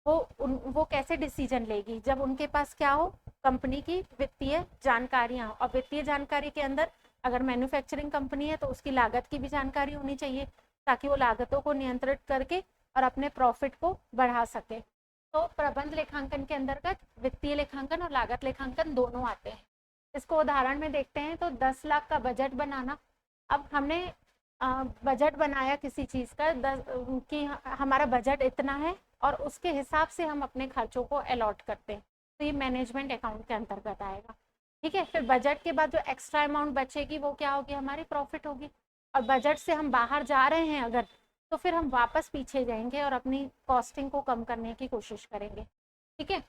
वो कैसे डिसीजन लेगी जब उनके पास क्या हो, कंपनी की वित्तीय जानकारियां। और वित्तीय जानकारी के अंदर अगर मैन्युफैक्चरिंग कंपनी है तो उसकी लागत की भी जानकारी होनी चाहिए, ताकि वो लागतों को नियंत्रित करके और अपने प्रॉफिट को बढ़ा सके। तो प्रबंध लेखांकन के अंतर्गत वित्तीय लेखांकन और लागत लेखांकन दोनों आते हैं। इसको उदाहरण में देखते हैं तो 10 लाख का बजट बनाना। अब हमने बजट बनाया किसी चीज़ का कि हमारा बजट इतना है और उसके हिसाब से हम अपने खर्चों को अलॉट करते हैं, तो ये मैनेजमेंट अकाउंट के अंतर्गत आएगा। ठीक है, फिर बजट के बाद जो एक्स्ट्रा अमाउंट बचेगी वो क्या होगी, हमारी प्रॉफिट होगी। और बजट से हम बाहर जा रहे हैं अगर, तो फिर हम वापस पीछे जाएंगे और अपनी कॉस्टिंग को कम करने की कोशिश करेंगे। ठीक है,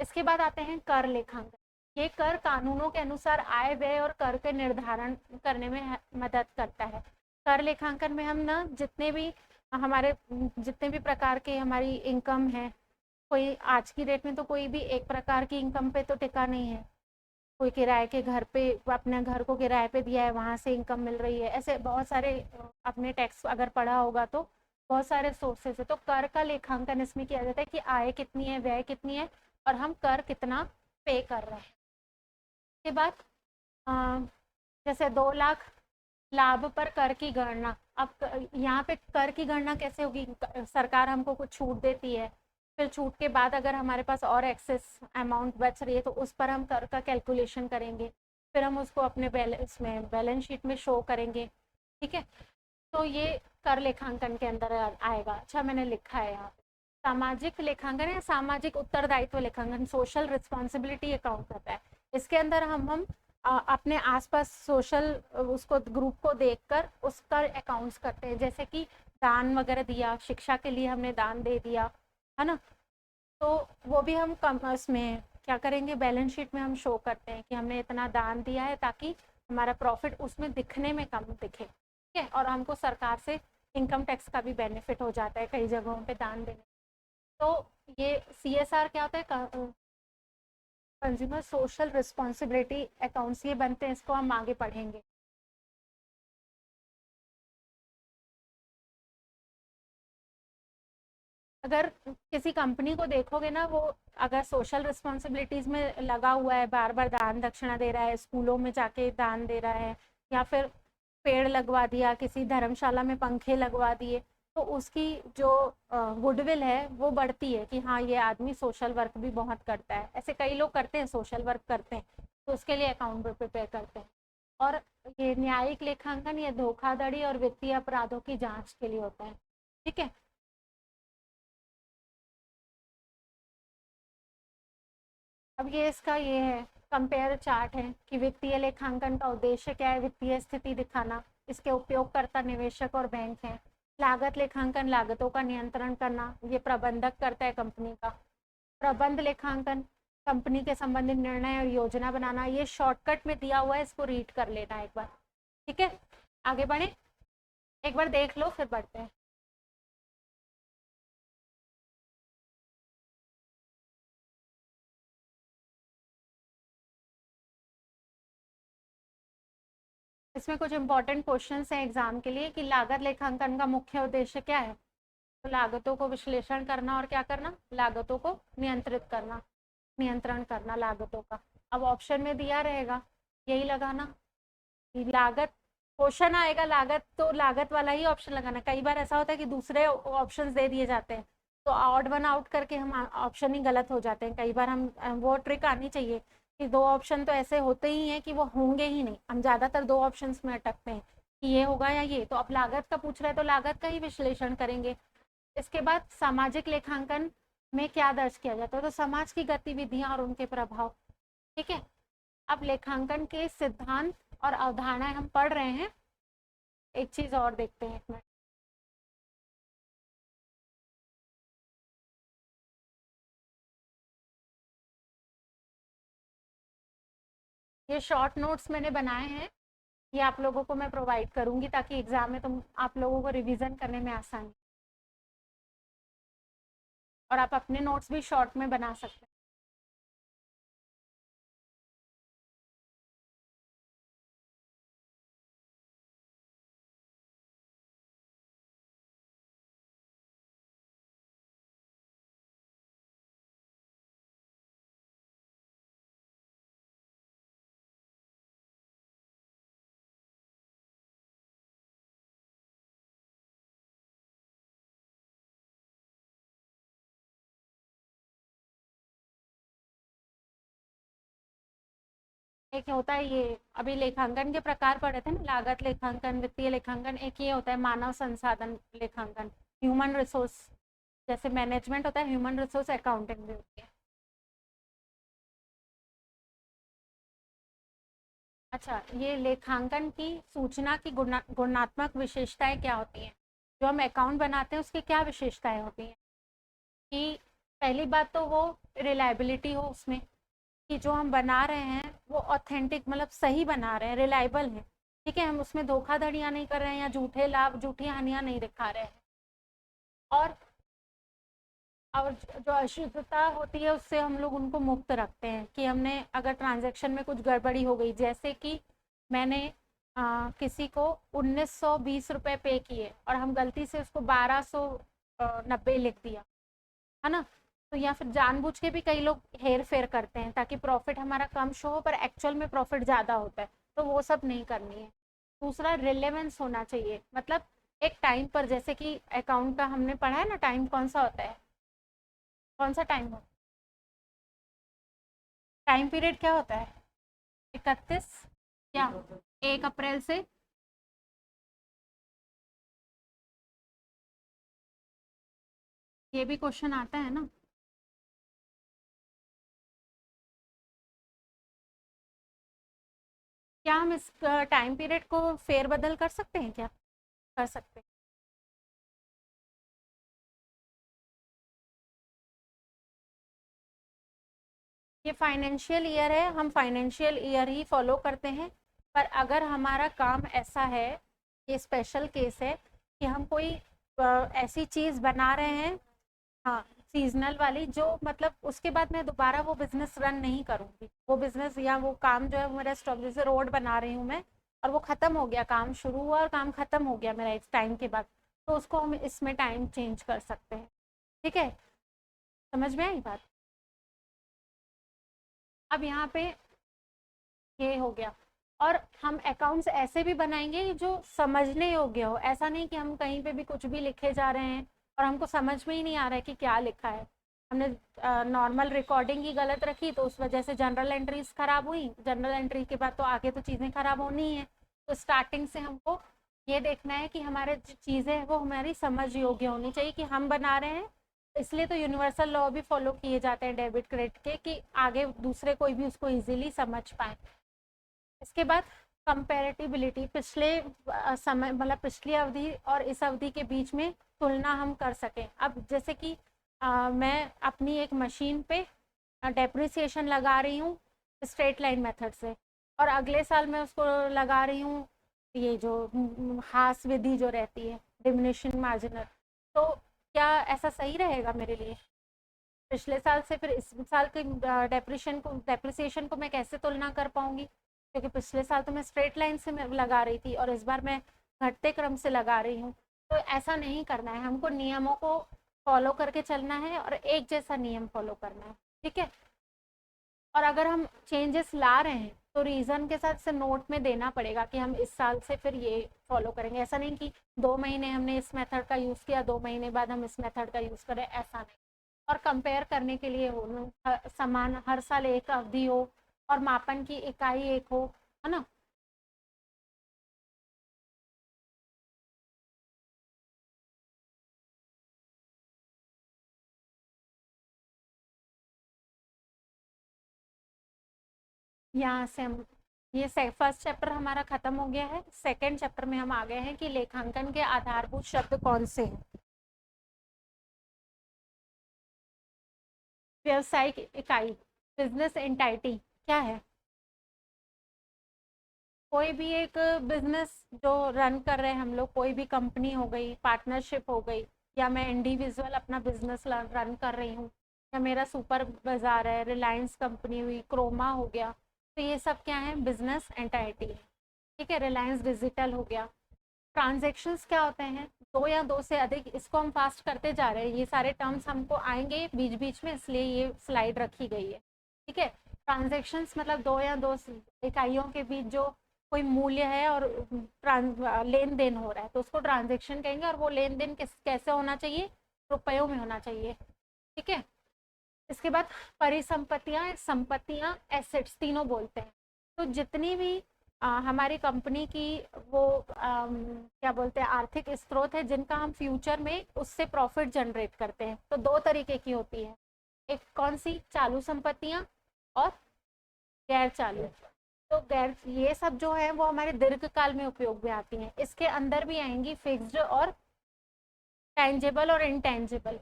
इसके बाद आते हैं कर लेखांकन। ये कर कानूनों के अनुसार आय व्यय और कर के निर्धारण करने में मदद करता है। कर लेखांकन में हम ना जितने भी प्रकार के हमारी इनकम है, कोई आज की डेट में तो कोई भी एक प्रकार की इनकम पे तो टिका नहीं है। कोई किराए के घर पे अपने घर को किराए पे दिया है, वहाँ से इनकम मिल रही है, ऐसे बहुत सारे अपने टैक्स अगर पढ़ा होगा तो बहुत सारे सोर्सेस है। तो कर का लेखांकन इसमें किया जाता है कि आय कितनी है, व्यय कितनी है और हम कर कितना पे कर रहे हैं। उसके बाद जैसे 2 लाख लाभ पर कर की गणना। अब यहाँ पे कर की गणना कैसे होगी, सरकार हमको कुछ छूट देती है, फिर छूट के बाद अगर हमारे पास और एक्सेस अमाउंट बच रही है तो उस पर हम कर का कैलकुलेशन करेंगे, फिर हम उसको अपने बैलेंस शीट में शो करेंगे। ठीक है, तो ये कर लेखांकन के अंदर आएगा। अच्छा, मैंने लिखा है यहाँ पे सामाजिक लेखांकन है, सामाजिक उत्तरदायित्व लेखांकन, सोशल रिस्पॉन्सिबिलिटी अकाउंट होता है। इसके अंदर हम अपने आसपास सोशल उसको ग्रुप को देखकर उसका अकाउंट्स करते हैं, जैसे कि दान वगैरह दिया, शिक्षा के लिए हमने दान दे दिया है ना, तो वो भी हम उसमें क्या करेंगे, बैलेंस शीट में हम शो करते हैं कि हमने इतना दान दिया है, ताकि हमारा प्रॉफिट उसमें दिखने में कम दिखे। ठीक है, और हमको सरकार से इनकम टैक्स का भी बेनिफिट हो जाता है कई जगहों पे दान देने। तो ये CSR क्या होता है, कंज्यूमर सोशल रिस्पॉन्सिबिलिटी अकाउंट्स, ये बनते हैं, इसको हम आगे पढ़ेंगे। अगर किसी कंपनी को देखोगे ना, वो अगर सोशल रिस्पॉन्सिबिलिटीज में लगा हुआ है, बार बार दान दक्षिणा दे रहा है, स्कूलों में जाके दान दे रहा है, या फिर पेड़ लगवा दिया, किसी धर्मशाला में पंखे लगवा दिए, तो उसकी जो गुडविल है वो बढ़ती है कि हाँ ये आदमी सोशल वर्क भी बहुत करता है। ऐसे कई लोग करते हैं, सोशल वर्क करते हैं, तो उसके लिए अकाउंट प्रिपेयर करते हैं। और ये न्यायिक लेखांकन ये धोखाधड़ी और वित्तीय अपराधों की जांच के लिए होता है। ठीक है, अब ये इसका ये है कंपेयर चार्ट है कि वित्तीय लेखांकन का उद्देश्य क्या है, वित्तीय स्थिति दिखाना, इसके उपयोगकर्ता निवेशक और बैंक हैं। लागत लेखांकन लागतों का नियंत्रण करना, ये प्रबंधक करता है कंपनी का। प्रबंध लेखांकन कंपनी के संबंधित निर्णय और योजना बनाना, ये शॉर्टकट में दिया हुआ है, इसको रीड कर लेना एक बार। ठीक है, आगे बढ़े, एक बार देख लो फिर बढ़ते हैं। इसमें कुछ इंपॉर्टेंट क्वेश्चंस हैं एग्जाम के लिए कि लागत लेखांकन का मुख्य उद्देश्य क्या है, तो लागतों को विश्लेषण करना और क्या करना, लागतों को नियंत्रित करना, नियंत्रण करना लागतों का। अब ऑप्शन में दिया रहेगा, यही लगाना। लागत क्वेश्चन आएगा लागत, तो लागत वाला ही ऑप्शन लगाना। कई बार ऐसा होता है कि दूसरे ऑप्शंस दे दिए जाते हैं, तो ऑड वन आउट करके हम ऑप्शन ही गलत हो जाते हैं। कई बार हम वो ट्रिक आनी चाहिए कि 2 ऑप्शन तो ऐसे होते ही हैं कि वो होंगे ही नहीं, हम ज़्यादातर 2 ऑप्शंस में अटकते हैं कि ये होगा या ये। तो अब लागत का पूछ रहे हैं तो लागत का ही विश्लेषण करेंगे। इसके बाद सामाजिक लेखांकन में क्या दर्ज किया जाता है, तो समाज की गतिविधियां और उनके प्रभाव। ठीक है, अब लेखांकन के सिद्धांत और अवधारणाएं हम पढ़ रहे हैं, एक चीज और देखते हैं, एक मिनट। ये शॉर्ट नोट्स मैंने बनाए हैं, ये आप लोगों को मैं प्रोवाइड करूंगी ताकि एग्जाम में तुम आप लोगों को रिवीजन करने में आसानी, और आप अपने नोट्स भी शॉर्ट में बना सकते हैं। एक होता है ये, अभी लेखांकन के प्रकार पढ़े थे ना, लागत लेखांकन, वित्तीय लेखांकन, एक ये होता है मानव संसाधन लेखांकन, ह्यूमन रिसोर्स, जैसे मैनेजमेंट होता है, ह्यूमन रिसोर्स अकाउंटिंग भी होती है। अच्छा, ये लेखांकन की सूचना की गुणात्मक विशेषताएं क्या होती हैं? जो हम अकाउंट बनाते हैं उसकी क्या विशेषताएं होती हैं? कि पहली बात तो वो रिलायबिलिटी हो उसमें, कि जो हम बना रहे हैं वो ऑथेंटिक, मतलब सही बना रहे हैं, रिलायबल है। ठीक है, हम उसमें धोखाधड़ियाँ नहीं कर रहे हैं या झूठे लाभ, झूठी हानियाँ नहीं दिखा रहे हैं। और जो अशुद्धता होती है उससे हम लोग उनको मुक्त रखते हैं, कि हमने अगर ट्रांजैक्शन में कुछ गड़बड़ी हो गई, जैसे कि मैंने किसी को 1920 रुपये पे किए और हम गलती से उसको 1290 लिख दिया, है ना? तो या फिर जानबूझ के भी कई लोग हेर फेर करते हैं ताकि प्रॉफिट हमारा कम शो हो पर एक्चुअल में प्रॉफिट ज़्यादा होता है, तो वो सब नहीं करनी है। दूसरा, रिलेवेंस होना चाहिए, मतलब एक टाइम पर, जैसे कि अकाउंट का हमने पढ़ा है ना, टाइम कौन सा होता है, कौन सा टाइम हो, टाइम पीरियड क्या होता है? 31, क्या, 1 अप्रैल से, ये भी क्वेश्चन आता है ना। क्या हम इस टाइम पीरियड को फेरबदल कर सकते हैं क्या? कर सकते हैं। ये फाइनेंशियल ईयर है, हम फाइनेंशियल ईयर ही फॉलो करते हैं। पर अगर हमारा काम ऐसा है, ये स्पेशल केस है कि हम कोई ऐसी चीज़ बना रहे हैं, हाँ, सीजनल वाली, जो मतलब उसके बाद मैं दोबारा वो बिजनेस रन नहीं करूँगी, वो बिजनेस या वो काम जो है वो मेरा स्टॉप, जैसे रोड बना रही हूँ मैं और वो ख़त्म हो गया, काम शुरू हुआ और काम ख़त्म हो गया मेरा इस टाइम के बाद, तो उसको हम इसमें टाइम चेंज कर सकते हैं। ठीक है, समझ में आई बात? अब यहाँ पे ये हो गया। और हम अकाउंट्स ऐसे भी बनाएंगे जो समझने योग्य हो, ऐसा नहीं कि हम कहीं पे भी कुछ भी लिखे जा रहे हैं और हमको समझ में ही नहीं आ रहा है कि क्या लिखा है। हमने नॉर्मल रिकॉर्डिंग ही गलत रखी तो उस वजह से जनरल एंट्रीज खराब हुई, जनरल एंट्री के बाद तो आगे तो चीज़ें खराब होनी ही है। तो स्टार्टिंग से हमको ये देखना है कि हमारे जो चीज़ें हैं वो हमारी समझ योग्य होनी चाहिए, कि हम बना रहे हैं। इसलिए तो यूनिवर्सल लॉ भी फॉलो किए जाते हैं डेबिट क्रेडिट के, कि आगे दूसरे कोई भी उसको इजीली समझ पाए। इसके बाद कंपैरेटिबिलिटी, पिछले समय, मतलब पिछली अवधि और इस अवधि के बीच में तुलना हम कर सकें। अब जैसे कि मैं अपनी एक मशीन पे डेप्रिसिएशन लगा रही हूँ स्ट्रेट लाइन मेथड से, और अगले साल मैं उसको लगा रही हूँ ये जो हास विधि जो रहती है, डिमिनिशिंग मार्जिनल, तो क्या ऐसा सही रहेगा मेरे लिए? पिछले साल से फिर इस साल के डेप्रिसिएशन को मैं कैसे तुलना कर पाऊंगी? क्योंकि पिछले साल तो मैं स्ट्रेट लाइन से मैं लगा रही थी और इस बार मैं घटते क्रम से लगा रही हूँ। तो ऐसा नहीं करना है, हमको नियमों को फॉलो करके चलना है और एक जैसा नियम फॉलो करना है। ठीक है, और अगर हम चेंजेस ला रहे हैं तो रीज़न के साथ से नोट में देना पड़ेगा कि हम इस साल से फिर ये फॉलो करेंगे। ऐसा नहीं कि 2 महीने हमने इस मेथड का यूज़ किया, 2 महीने बाद हम इस मेथड का यूज़ करें, ऐसा नहीं। और कंपेयर करने के लिए हो ना, समान हर साल एक अवधि हो और मापन की इकाई एक हो, है ना? यहाँ से हम ये फर्स्ट चैप्टर हमारा खत्म हो गया है। सेकंड चैप्टर में हम आ गए हैं कि लेखांकन के आधारभूत शब्द कौन से हैं। व्यवसायिक इकाई, बिजनेस एंटाइटी क्या है? कोई भी एक बिजनेस जो रन कर रहे हैं हम लोग, कोई भी कंपनी हो गई, पार्टनरशिप हो गई, या मैं इंडिविजुअल अपना बिजनेस रन कर रही हूँ, या मेरा सुपर बाजार है, रिलायंस कंपनी हुई, क्रोमा हो गया, तो ये सब क्या है? बिजनेस एंटाइटी है। ठीक है, रिलायंस डिजिटल हो गया। ट्रांजेक्शन्स क्या होते हैं? दो या दो से अधिक, इसको हम फास्ट करते जा रहे हैं, ये सारे टर्म्स हमको आएंगे बीच बीच में, इसलिए ये स्लाइड रखी गई है। ठीक है, ट्रांजेक्शन्स मतलब दो या दो इकाइयों के बीच जो कोई मूल्य है और लेन देन हो रहा है तो उसको ट्रांजेक्शन कहेंगे, और वो लेन देन कैसे होना चाहिए? रुपयों में होना चाहिए। ठीक है, इसके बाद परिसंपत्तियां, संपत्तियां, एसेट्स, तीनों बोलते हैं। तो जितनी भी हमारी कंपनी की वो क्या बोलते हैं आर्थिक स्रोत है जिनका हम फ्यूचर में उससे प्रॉफिट जनरेट करते हैं, तो दो तरीके की होती है। एक कौन सी, चालू संपत्तियां और गैर चालू। तो गैर ये सब जो है वो हमारे दीर्घकाल में उपयोग में आती हैं। इसके अंदर भी आएंगी फिक्स्ड और टेंजेबल और इनटेंजेबल।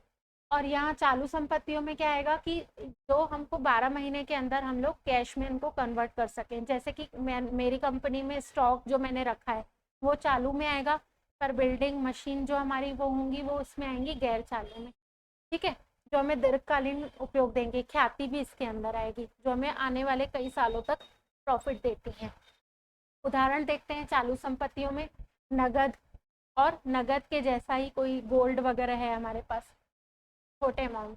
और यहाँ चालू संपत्तियों में क्या आएगा कि जो हमको 12 महीने के अंदर हम लोग कैश में इनको कन्वर्ट कर सकें। जैसे कि मेरी कंपनी में स्टॉक जो मैंने रखा है वो चालू में आएगा, पर बिल्डिंग मशीन जो हमारी वो होंगी वो उसमें आएंगी गैर चालू में। ठीक है, जो हमें दीर्घकालीन उपयोग देंगे। ख्याति भी इसके अंदर आएगी जो हमें आने वाले कई सालों तक प्रॉफिट देती है। उदाहरण देखते हैं चालू संपत्तियों में, नगद। और नगद के जैसा ही कोई गोल्ड वगैरह है हमारे पास, छोटे अमाउंट।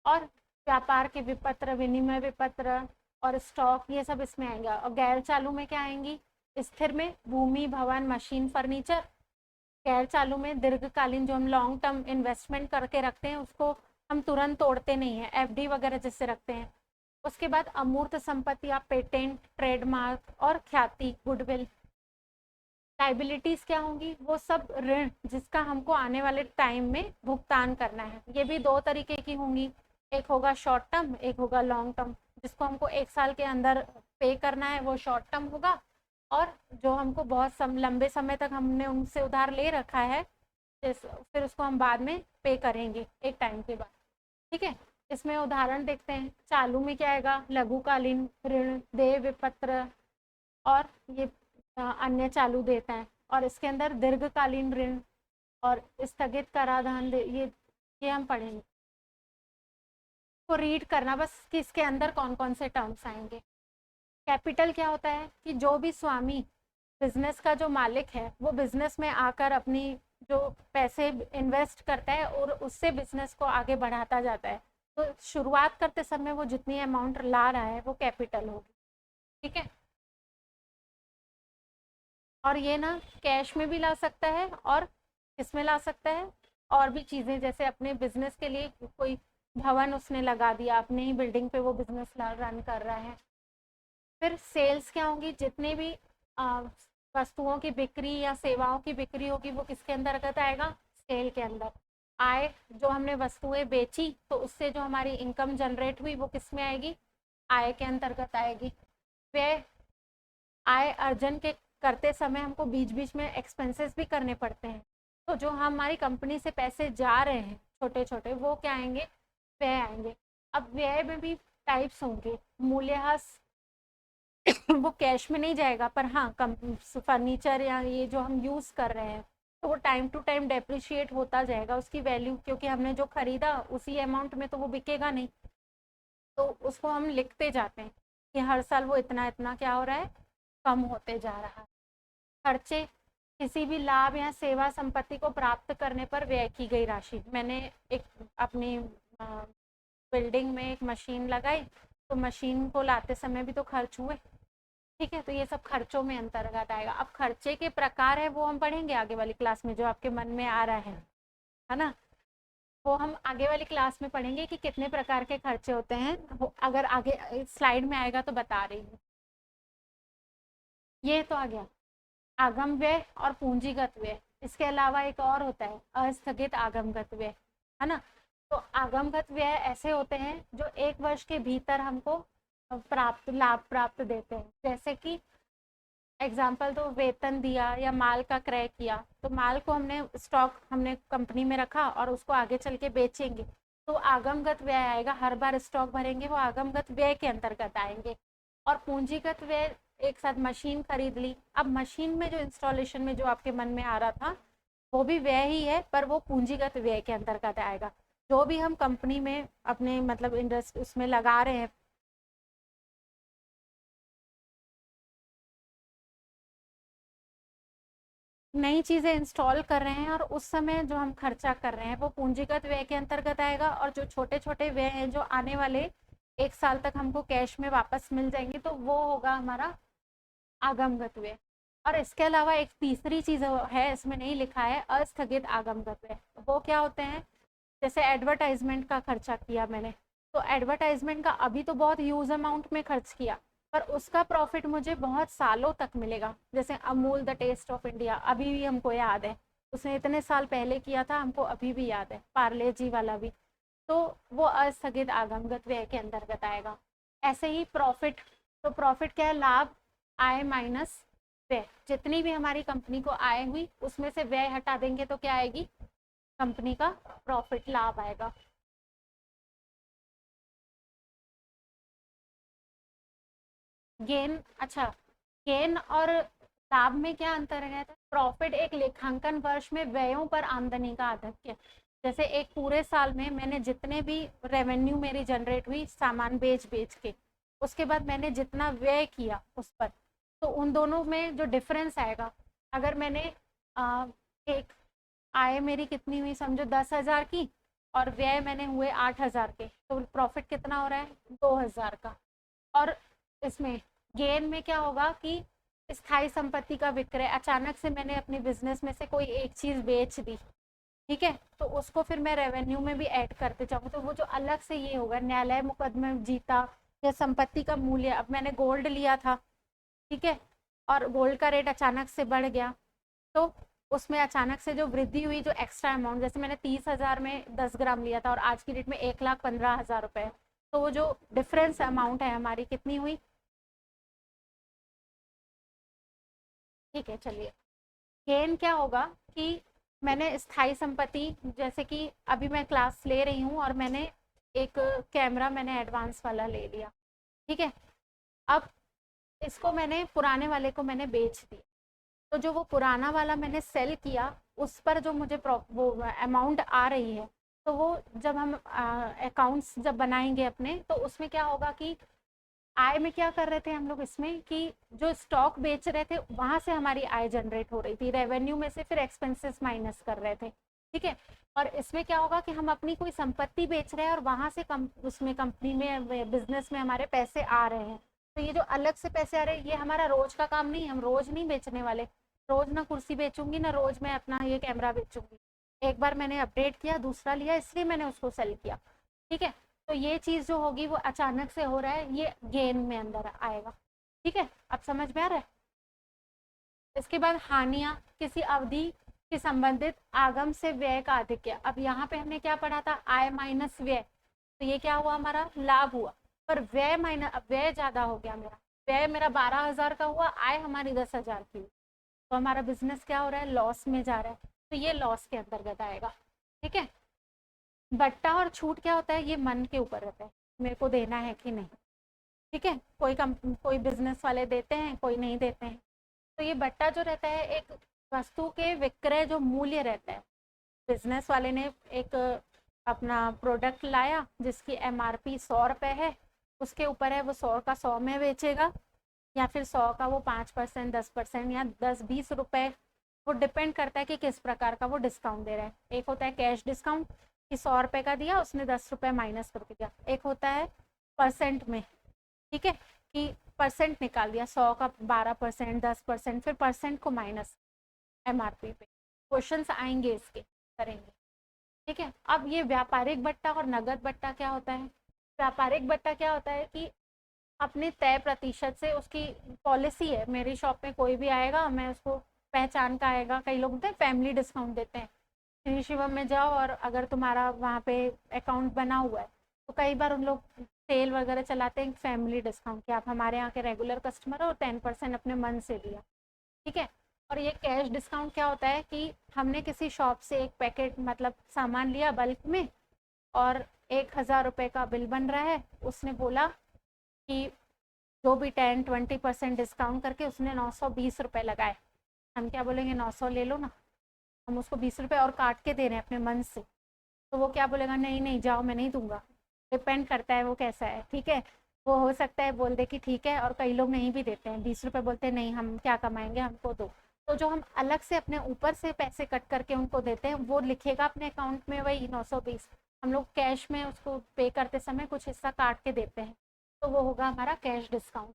और व्यापार के विपत्र, विनिमय विपत्र और स्टॉक, ये सब इसमें आएंगे। और गैर चालू में क्या आएंगी, स्थिर में भूमि, भवन, मशीन, फर्नीचर। गैर चालू में दीर्घकालीन जो हम लॉन्ग टर्म इन्वेस्टमेंट करके रखते हैं उसको हम तुरंत तोड़ते नहीं है, एफडी वगैरह जिससे रखते हैं। उसके बाद अमूर्त संपत्तियां, पेटेंट, ट्रेडमार्क और ख्याति, गुडविल। लाइबिलिटीज क्या होंगी, वो सब ऋण जिसका हमको आने वाले टाइम में भुगतान करना है। ये भी दो तरीके की होंगी, एक होगा शॉर्ट टर्म, एक होगा लॉन्ग टर्म। जिसको हमको 1 साल के अंदर पे करना है वो शॉर्ट टर्म होगा, और जो हमको बहुत लंबे समय तक हमने उनसे उधार ले रखा है फिर उसको हम बाद में पे करेंगे एक टाइम के बाद। ठीक है, इसमें उदाहरण देखते हैं। चालू में क्या आएगा, लघुकालीन ऋण, देय विपत्र और ये अन्य चालू देता है। और इसके अंदर दीर्घकालीन ऋण और स्थगित कराधान ये हम पढ़ेंगे। तो रीड करना बस कि इसके अंदर कौन कौन से टर्म्स आएंगे। कैपिटल क्या होता है कि जो भी स्वामी बिजनेस का जो मालिक है वो बिजनेस में आकर अपनी जो पैसे इन्वेस्ट करता है और उससे बिजनेस को आगे बढ़ाता जाता है। तो शुरुआत करते समय वो जितनी अमाउंट ला रहा है वो कैपिटल होगी। ठीक है, और ये ना कैश में भी ला सकता है और किसमें ला सकता है, और भी चीज़ें, जैसे अपने बिजनेस के लिए कोई भवन उसने लगा दिया, अपने ही बिल्डिंग पे वो बिजनेस रन कर रहा है। फिर सेल्स क्या होंगी, जितने भी वस्तुओं की बिक्री या सेवाओं की बिक्री होगी वो किसके अंतर्गत आएगा, सेल के अंदर। आय, जो हमने वस्तुएं बेची तो उससे जो हमारी इनकम जनरेट हुई वो किस में आएगी, आय के अंतर्गत आएगी। व्यय, आय अर्जन के करते समय हमको बीच बीच में एक्सपेंसेस भी करने पड़ते हैं। तो जो हमारी कंपनी से पैसे जा रहे हैं छोटे छोटे वो क्या आएंगे, व्यय आएंगे। अब व्यय में भी टाइप्स होंगे। मूल्यह्रास वो कैश में नहीं जाएगा, पर हाँ फर्नीचर या ये जो हम यूज़ कर रहे हैं तो वो टाइम टू टाइम डेप्रिशिएट होता जाएगा उसकी वैल्यू, क्योंकि हमने जो खरीदा उसी अमाउंट में तो वो बिकेगा नहीं। तो उसको हम लिखते जाते हैं कि हर साल वो इतना इतना क्या हो रहा है, कम होते जा रहा है। खर्चे, किसी भी लाभ या सेवा संपत्ति को प्राप्त करने पर व्यय की गई राशि। मैंने एक अपनी बिल्डिंग में एक मशीन लगाई तो मशीन को लाते समय भी तो खर्च हुए। ठीक है, तो ये सब खर्चों में अंतर्गत आएगा। अब खर्चे के प्रकार है वो हम पढ़ेंगे आगे वाली क्लास में, जो आपके मन में आ रहा है ना, वो हम आगे वाली क्लास में पढ़ेंगे कि कितने प्रकार के खर्चे होते हैं। अगर आगे स्लाइड में आएगा तो बता रही हूँ। ये तो आ गया आगम व्यय और पूंजीगत व्यय। इसके अलावा एक और होता है अस्थगित आगमगत व्यय, है ना। तो आगमगत व्यय ऐसे होते हैं जो 1 वर्ष के भीतर हमको लाभ प्राप्त देते हैं। जैसे कि एग्जाम्पल तो वेतन दिया या माल का क्रय किया, तो माल को हमने स्टॉक हमने कंपनी में रखा और उसको आगे चल के बेचेंगे तो आगमगत व्यय आएगा। हर बार स्टॉक भरेंगे वो आगमगत व्यय के अंतर्गत आएंगे। और पूंजीगत व्यय, एक साथ मशीन खरीद ली, अब मशीन में जो इंस्टॉलेशन में जो आपके मन में आ रहा था वो भी व्यय ही है, पर वो पूंजीगत व्यय के अंतर्गत आएगा। जो भी हम कंपनी में अपने मतलब इंडस्ट्री उसमें लगा रहे हैं, नई चीज़ें इंस्टॉल कर रहे हैं और उस समय जो हम खर्चा कर रहे हैं वो पूंजीगत व्यय के अंतर्गत आएगा। और जो छोटे छोटे व्यय हैं जो आने वाले 1 साल तक हमको कैश में वापस मिल जाएंगे तो वो होगा हमारा आगमगत व्यय। और इसके अलावा एक तीसरी चीज़ है, इसमें नहीं लिखा है, अस्थगित आगमगत व्यय। वो क्या होते हैं, जैसे एडवर्टाइजमेंट का खर्चा किया मैंने, तो एडवर्टाइजमेंट का अभी तो बहुत ह्यूज अमाउंट में खर्च किया, पर उसका प्रॉफिट मुझे बहुत सालों तक मिलेगा। जैसे Amul the taste of India, अभी भी हमको याद है, उसने इतने साल पहले किया था, हमको अभी भी याद है, पार्ले जी वाला भी। तो वो अस्थगित आगमगत व्यय के अंतर्गत आएगा। ऐसे ही प्रॉफिट, तो प्रॉफिट क्या है, लाभ, आय माइनस व्यय। जितनी भी हमारी कंपनी को आय हुई उसमें से व्यय हटा देंगे तो क्या आएगी, कंपनी का प्रॉफिट, लाभ आएगा। गेन, अच्छा, गेन और लाभ में क्या अंतर है? प्रॉफिट एक लेखांकन वर्ष में व्ययों पर आमदनी का आधिक्य। जैसे एक पूरे साल में मैंने जितने भी रेवेन्यू मेरी जनरेट हुई सामान बेच बेच के, उसके बाद मैंने जितना व्यय किया उस पर, तो उन दोनों में जो डिफरेंस आएगा, अगर मैंने एक आय मेरी कितनी हुई समझो 10,000 की, और व्यय मैंने हुए 8,000 के, तो प्रॉफिट कितना हो रहा है, 2,000 का। और इसमें गेन में क्या होगा कि स्थायी संपत्ति का विक्रय, अचानक से मैंने अपने बिजनेस में से कोई एक चीज बेच दी, ठीक है, तो उसको फिर मैं रेवेन्यू में भी ऐड करते जाऊँ, तो वो जो अलग से ये होगा, न्यायालय मुकदमे जीता या संपत्ति का मूल्य, अब मैंने गोल्ड लिया था, ठीक है, और गोल्ड का रेट अचानक से बढ़ गया, तो उसमें अचानक से जो वृद्धि हुई, जो एक्स्ट्रा अमाउंट, जैसे मैंने 30,000 में 10 ग्राम लिया था और आज की डेट में 1,15,000 रुपए, तो वो जो डिफरेंस अमाउंट है हमारी कितनी हुई, ठीक है, चलिए। गेन क्या होगा कि मैंने स्थायी संपत्ति, जैसे कि अभी मैं क्लास ले रही हूँ और मैंने एक कैमरा मैंने एडवांस वाला ले लिया, ठीक है, अब इसको मैंने पुराने वाले को मैंने बेच दिया, तो जो वो पुराना वाला मैंने सेल किया उस पर जो मुझे वो अमाउंट आ रही है, तो वो जब हम अकाउंट्स जब बनाएंगे अपने, तो उसमें क्या होगा कि आय में क्या कर रहे थे हम लोग इसमें कि जो स्टॉक बेच रहे थे वहां से हमारी आय जनरेट हो रही थी, रेवेन्यू में से फिर एक्सपेंसेस माइनस कर रहे थे, ठीक है। और इसमें क्या होगा कि हम अपनी कोई संपत्ति बेच रहे हैं और वहां से उसमें कंपनी में बिजनेस में हमारे पैसे आ रहे हैं, तो ये जो अलग से पैसे आ रहे हैं ये हमारा रोज का काम नहीं, हम रोज नहीं बेचने वाले, रोज ना कुर्सी बेचूंगी ना रोज मैं अपना ये कैमरा बेचूंगी, एक बार मैंने अपडेट किया, दूसरा लिया, इसलिए मैंने उसको सेल किया, ठीक है। तो ये चीज जो होगी वो अचानक से हो रहा है, ये गेन में अंदर आएगा, ठीक है, अब समझ में आ रहा है। इसके बाद हानियां, किसी अवधि के संबंधित आगम से व्यय का आधिक्य। अब यहाँ पे हमने क्या पढ़ा था, आय माइनस व्यय, तो ये क्या हुआ, हमारा लाभ हुआ, पर व्यय माइनस, व्यय ज्यादा हो गया मेरा, व्यय मेरा 12,000 का हुआ, आय हमारी 10,000 की, तो हमारा बिजनेस क्या हो रहा है, लॉस में जा रहा है, तो ये लॉस के अंतर्गत आएगा, ठीक है। बट्टा और छूट क्या होता है, ये मन के ऊपर रहता है, मेरे को देना है कि नहीं, ठीक है, कोई बिजनेस वाले देते हैं, कोई नहीं देते हैं, तो ये बट्टा जो रहता है एक वस्तु के विक्रय जो मूल्य रहता है, बिजनेस वाले ने एक अपना प्रोडक्ट लाया जिसकी एमआरपी 100 रुपए है, उसके ऊपर है वो 100 का 100 में बेचेगा, या फिर 100 का वो 5%, 10% या 10-20 रुपए, वो डिपेंड करता है कि किस प्रकार का वो डिस्काउंट दे रहा है। एक होता है कैश डिस्काउंट कि 100 रुपए का दिया उसने 10 रुपए माइनस करके दिया, एक होता है परसेंट में, ठीक है, कि परसेंट निकाल दिया, 100 का 12%, 10%, फिर परसेंट को माइनस एमआरपी पे। क्वेश्चंस आएंगे इसके, करेंगे, ठीक है। अब ये व्यापारिक बट्टा और नगद बट्टा क्या होता है। व्यापारिक बट्टा क्या होता है कि अपने तय प्रतिशत से, उसकी पॉलिसी है, मेरी शॉप में कोई भी आएगा मैं उसको, पहचान का आएगा, कई लोग होते हैं फैमिली डिस्काउंट देते हैं, श्री शिवम में जाओ और अगर तुम्हारा वहाँ पे अकाउंट बना हुआ है तो कई बार उन लोग सेल वगैरह चलाते हैं फैमिली डिस्काउंट के, आप हमारे यहाँ के रेगुलर कस्टमर हो, 10% अपने मन से दिया, ठीक है। और ये कैश डिस्काउंट क्या होता है कि हमने किसी शॉप से एक पैकेट मतलब सामान लिया बल्क में, और 1,000 रुपये का बिल बन रहा है, उसने बोला कि जो भी 10-20% डिस्काउंट करके उसने 920 रुपये लगाए, हम क्या बोलेंगे, 900 ले लो ना, हम उसको 20 रुपये और काट के दे रहे हैं अपने मन से, तो वो क्या बोलेगा, नहीं नहीं जाओ मैं नहीं दूंगा, डिपेंड करता है वो कैसा है, ठीक है। वो हो सकता है बोल दे कि ठीक है, और कई लोग नहीं भी देते हैं, 20 रुपये बोलते हैं नहीं हम क्या कमाएंगे, हमको दो। तो जो हम अलग से अपने ऊपर से पैसे कट करके उनको देते हैं, वो लिखेगा अपने अकाउंट में वही 920, हम लोग कैश में उसको पे करते समय कुछ हिस्सा काट के देते हैं, तो वो होगा हमारा कैश डिस्काउंट।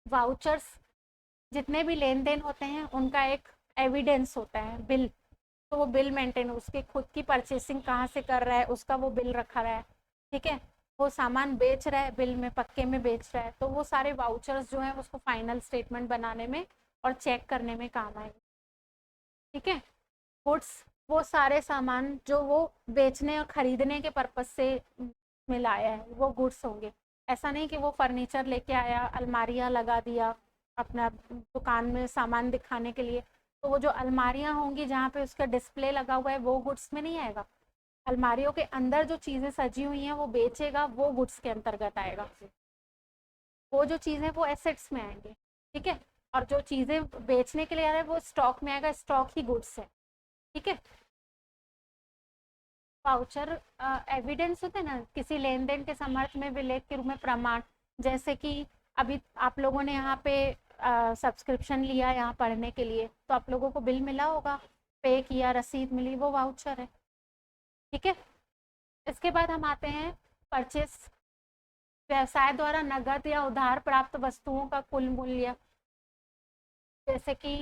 वाउचर्स, जितने भी लेन देन होते हैं उनका एक एविडेंस होता है, बिल, तो वो बिल मेंटेन, उसकी खुद की परचेसिंग कहाँ से कर रहा है उसका वो बिल रखा रहा है, ठीक है, वो सामान बेच रहा है, बिल में पक्के में बेच रहा है, तो वो सारे वाउचर्स जो है उसको फाइनल स्टेटमेंट बनाने में और चेक करने में काम आएंगे। ठीक है। गुड्स, वो सारे सामान जो वो बेचने और खरीदने के पर्पज से में लाया है वो गुड्स होंगे। ऐसा नहीं कि वो फर्नीचर लेके आया, अलमारियां लगा दिया अपना दुकान में सामान दिखाने के लिए, तो वो जो अलमारियां होंगी जहाँ पे उसका डिस्प्ले लगा हुआ है वो गुड्स में नहीं आएगा। अलमारियों के अंदर जो चीजें सजी हुई हैं वो बेचेगा, वो गुड्स के अंतर्गत आएगा। वो जो चीजें वो एसेट्स में आएंगे। ठीक है। और जो चीजें बेचने के लिए आ रहा है वो स्टॉक में आएगा, स्टॉक ही गुड्स है। ठीक है। वाउचर एविडेंस होते हैं ना, किसी लेन देन के समर्थ में विलेख के रूप में प्रमाण। जैसे कि अभी आप लोगों ने यहाँ पे सब्सक्रिप्शन लिया यहाँ पढ़ने के लिए, तो आप लोगों को बिल मिला होगा, पे किया, रसीद मिली, वो वाउचर है। ठीक है। इसके बाद हम आते हैं परचेस। व्यवसाय द्वारा नगद या उधार प्राप्त वस्तुओं का कुल मूल्य। जैसे कि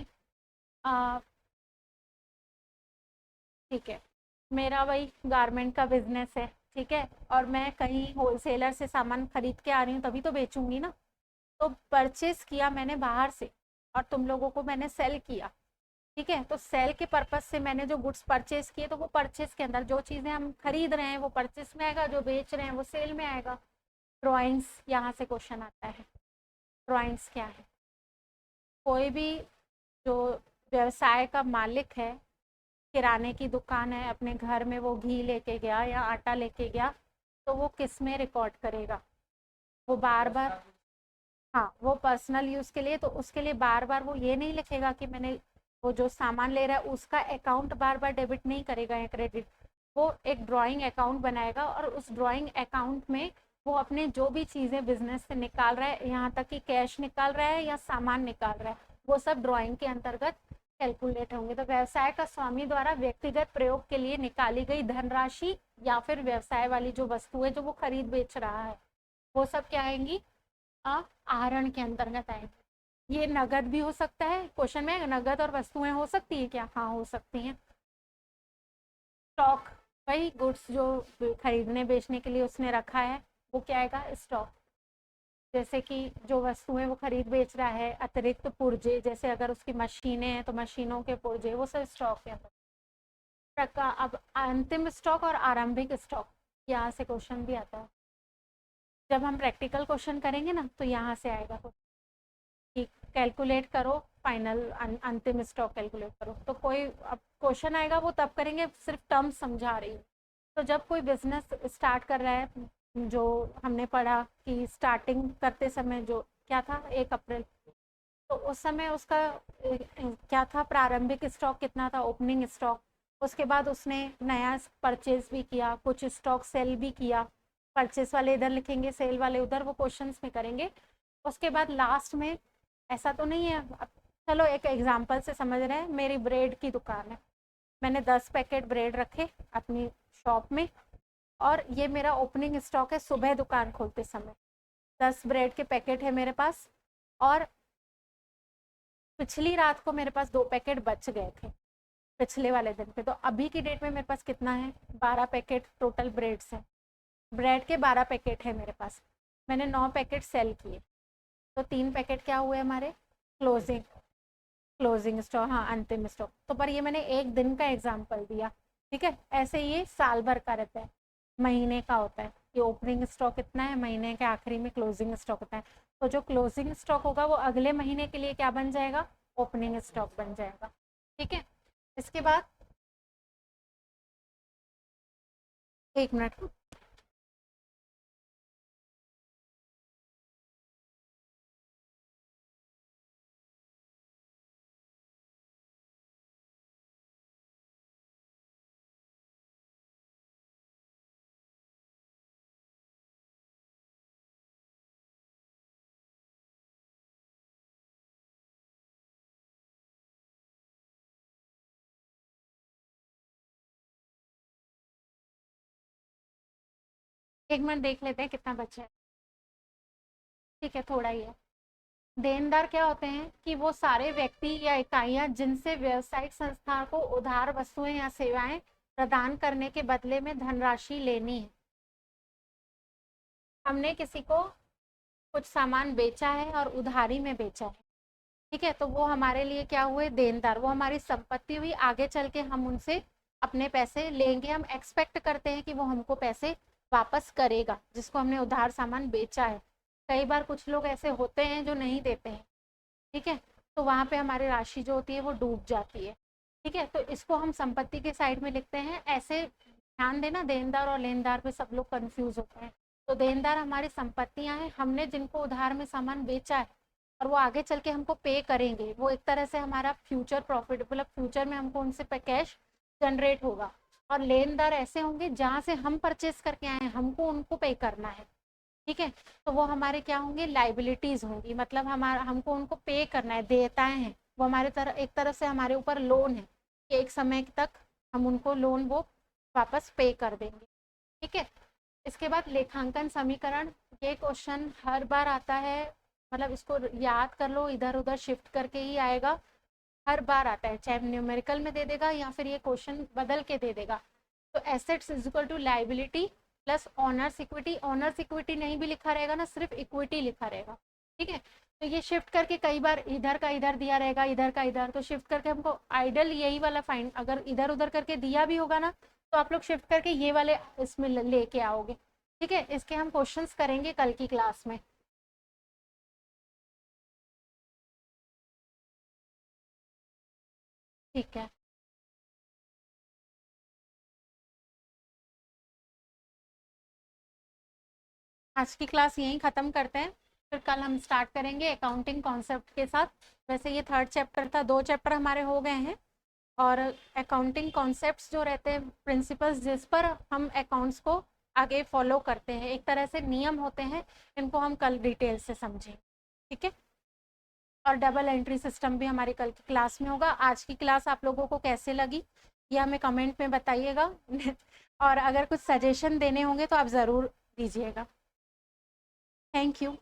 ठीक है, मेरा वही गारमेंट का बिजनेस है। ठीक है। और मैं कहीं होलसेलर से सामान खरीद के आ रही हूँ तभी तो बेचूंगी ना। तो परचेस किया मैंने बाहर से और तुम लोगों को मैंने सेल किया। ठीक है। तो सेल के पर्पज से मैंने जो गुड्स परचेस किए, तो वो परचेस के अंदर जो चीज़ें हम खरीद रहे हैं वो परचेस में आएगा, जो बेच रहे हैं वो सेल में आएगा। ड्राइंग्स, यहाँ से क्वेश्चन आता है। ड्राइंग्स क्या है? कोई भी जो व्यवसाय का मालिक है, किराने की दुकान है, अपने घर में वो घी लेके गया या आटा लेके गया, तो वो किस में रिकॉर्ड करेगा? वो बार बार, हाँ, वो पर्सनल यूज के लिए, तो उसके लिए बार बार वो ये नहीं लिखेगा कि मैंने वो जो सामान ले रहा है उसका अकाउंट बार बार डेबिट नहीं करेगा या क्रेडिट। वो एक ड्राइंग अकाउंट बनाएगा और उस ड्राइंग अकाउंट में वो अपने जो भी चीज़ें बिजनेस से निकाल रहा है, यहाँ तक कि कैश निकाल रहा है या सामान निकाल रहा है, वो सब ड्राइंग के अंतर्गत कैलकुलेट होंगे। तो व्यवसाय का स्वामी द्वारा व्यक्तिगत प्रयोग के लिए निकाली गई धनराशि या फिर व्यवसाय वाली जो वस्तु है जो वो खरीद बेच रहा है, वो सब क्या आएंगी? आहरण के अंतर्गत आएंगे। ये नगद भी हो सकता है, क्वेश्चन में नगद और वस्तुएं हो सकती है क्या? हाँ, हो सकती हैं। स्टॉक, वही गुड्स जो खरीदने बेचने के लिए उसने रखा है वो क्या आएगा? स्टॉक। जैसे कि जो वस्तुएं वो खरीद बेच रहा है, अतिरिक्त पुर्जे, जैसे अगर उसकी मशीनें हैं तो मशीनों के पुर्जे, वो सब स्टॉक के अंदर। अब अंतिम स्टॉक और आरंभिक स्टॉक, यहाँ से क्वेश्चन भी आता है। जब हम प्रैक्टिकल क्वेश्चन करेंगे ना तो यहाँ से आएगा कि कैलकुलेट करो फाइनल, अंतिम स्टॉक कैलकुलेट करो। तो कोई अब क्वेश्चन आएगा वो तब करेंगे, सिर्फ टर्म समझा रही हूँ। तो जब कोई बिजनेस स्टार्ट कर रहा है, जो हमने पढ़ा कि स्टार्टिंग करते समय जो क्या था, 1 अप्रैल, तो उस समय उसका क्या था? प्रारंभिक स्टॉक कितना था? Opening stock. उसके बाद उसने नया परचेज भी किया, कुछ स्टॉक सेल भी किया। परचेस वाले इधर लिखेंगे, सेल वाले उधर, वो क्वेश्चंस में करेंगे। उसके बाद लास्ट में, ऐसा तो नहीं है, चलो एक एग्जांपल से समझ रहे हैं। मेरी ब्रेड की दुकान है, मैंने 10 पैकेट ब्रेड रखे अपनी शॉप में, और ये मेरा ओपनिंग स्टॉक है सुबह दुकान खोलते समय। 10 ब्रेड के पैकेट है मेरे पास, और पिछली रात को मेरे पास 2 पैकेट बच गए थे पिछले वाले दिन पे। तो अभी की डेट में मेरे पास कितना है? 12 पैकेट टोटल ब्रेड्स है। ब्रेड के 12 पैकेट है मेरे पास, मैंने 9 पैकेट सेल किए, तो 3 पैकेट क्या हुए हमारे? क्लोजिंग, क्लोजिंग स्टॉक, हाँ, अंतिम स्टॉक। तो पर ये मैंने एक दिन का एग्जाम्पल दिया। ठीक है। ऐसे ये साल भर का रहता है, महीने का होता है कि ओपनिंग स्टॉक कितना है, महीने के आखिरी में क्लोजिंग स्टॉक होता है। तो जो क्लोजिंग स्टॉक होगा वो अगले महीने के लिए क्या बन जाएगा? ओपनिंग स्टॉक बन जाएगा। ठीक है। इसके बाद 1 मिनट, एक मिनट देख लेते हैं कितना बचा है। ठीक है, थोड़ा ही है। देनदार क्या होते हैं? कि वो सारे व्यक्ति या इकाइयां जिनसे व्यावसायिक संस्था को उधार वस्तुएं या सेवाएं प्रदान करने के बदले में धनराशि लेनी है। हमने किसी को कुछ सामान बेचा है और उधारी में बेचा है, ठीक है, तो वो हमारे लिए क्या हुए, देनदार। वो हमारी संपत्ति हुई, आगे चल के हम उनसे अपने पैसे लेंगे, हम एक्सपेक्ट करते हैं कि वो हमको पैसे वापस करेगा, जिसको हमने उधार सामान बेचा है। कई बार कुछ लोग ऐसे होते हैं जो नहीं देते हैं, ठीक है, तो वहाँ पे हमारी राशि जो होती है वो डूब जाती है, ठीक है, तो इसको हम संपत्ति के साइड में लिखते हैं। ऐसे ध्यान देना, देनदार और लेनदार पे सब लोग कंफ्यूज होते हैं। तो देनदार हमारी संपत्तियां हैं, हमने जिनको उधार में सामान बेचा है और वो आगे चल के हमको पे करेंगे, वो एक तरह से हमारा फ्यूचर प्रॉफिट, मतलब फ्यूचर में हमको उनसे कैश जनरेट होगा। और लेनदार ऐसे होंगे जहाँ से हम परचेस करके आए हैं, हमको उनको पे करना है, ठीक है, तो वो हमारे क्या होंगे, लाइबिलिटीज होंगी, मतलब हमारा हमको उनको पे करना है, देयताएं हैं, वो हमारे तरह एक तरह से हमारे ऊपर लोन है कि एक समय तक हम उनको लोन वो वापस पे कर देंगे, ठीक है। इसके बाद लेखांकन समीकरण, ये क्वेश्चन हर बार आता है, मतलब इसको याद कर लो, इधर उधर शिफ्ट करके ही आएगा, हर बार आता है, चाहे न्यूमेरिकल में दे देगा या फिर ये क्वेश्चन बदल के दे देगा। तो assets is equal to liability plus owners equity, owners equity नहीं भी लिखा रहेगा ना, सिर्फ इक्विटी लिखा रहेगा, ठीक है। तो ये शिफ्ट करके कई बार इधर का इधर दिया रहेगा, इधर का इधर, तो शिफ्ट करके हमको आइडल यही वाला फाइंड, अगर इधर उधर करके दिया भी होगा ना, तो आप लोग शिफ्ट करके ये वाले इसमें लेके आओगे, ठीक है। इसके हम क्वेश्चंस करेंगे कल की क्लास में। ठीक है, आज की क्लास यहीं ख़त्म करते हैं, फिर कल हम स्टार्ट करेंगे अकाउंटिंग कॉन्सेप्ट के साथ। वैसे ये थर्ड चैप्टर था, 2 चैप्टर हमारे हो गए हैं, और अकाउंटिंग कॉन्सेप्ट्स जो रहते हैं, प्रिंसिपल्स जिस पर हम अकाउंट्स को आगे फॉलो करते हैं, एक तरह से नियम होते हैं, इनको हम कल डिटेल से समझें, ठीक है। और डबल एंट्री सिस्टम भी हमारी कल की क्लास में होगा। आज की क्लास आप लोगों को कैसे लगी ये हमें कमेंट में बताइएगा और अगर कुछ सजेशन देने होंगे तो आप ज़रूर दीजिएगा। Thank you.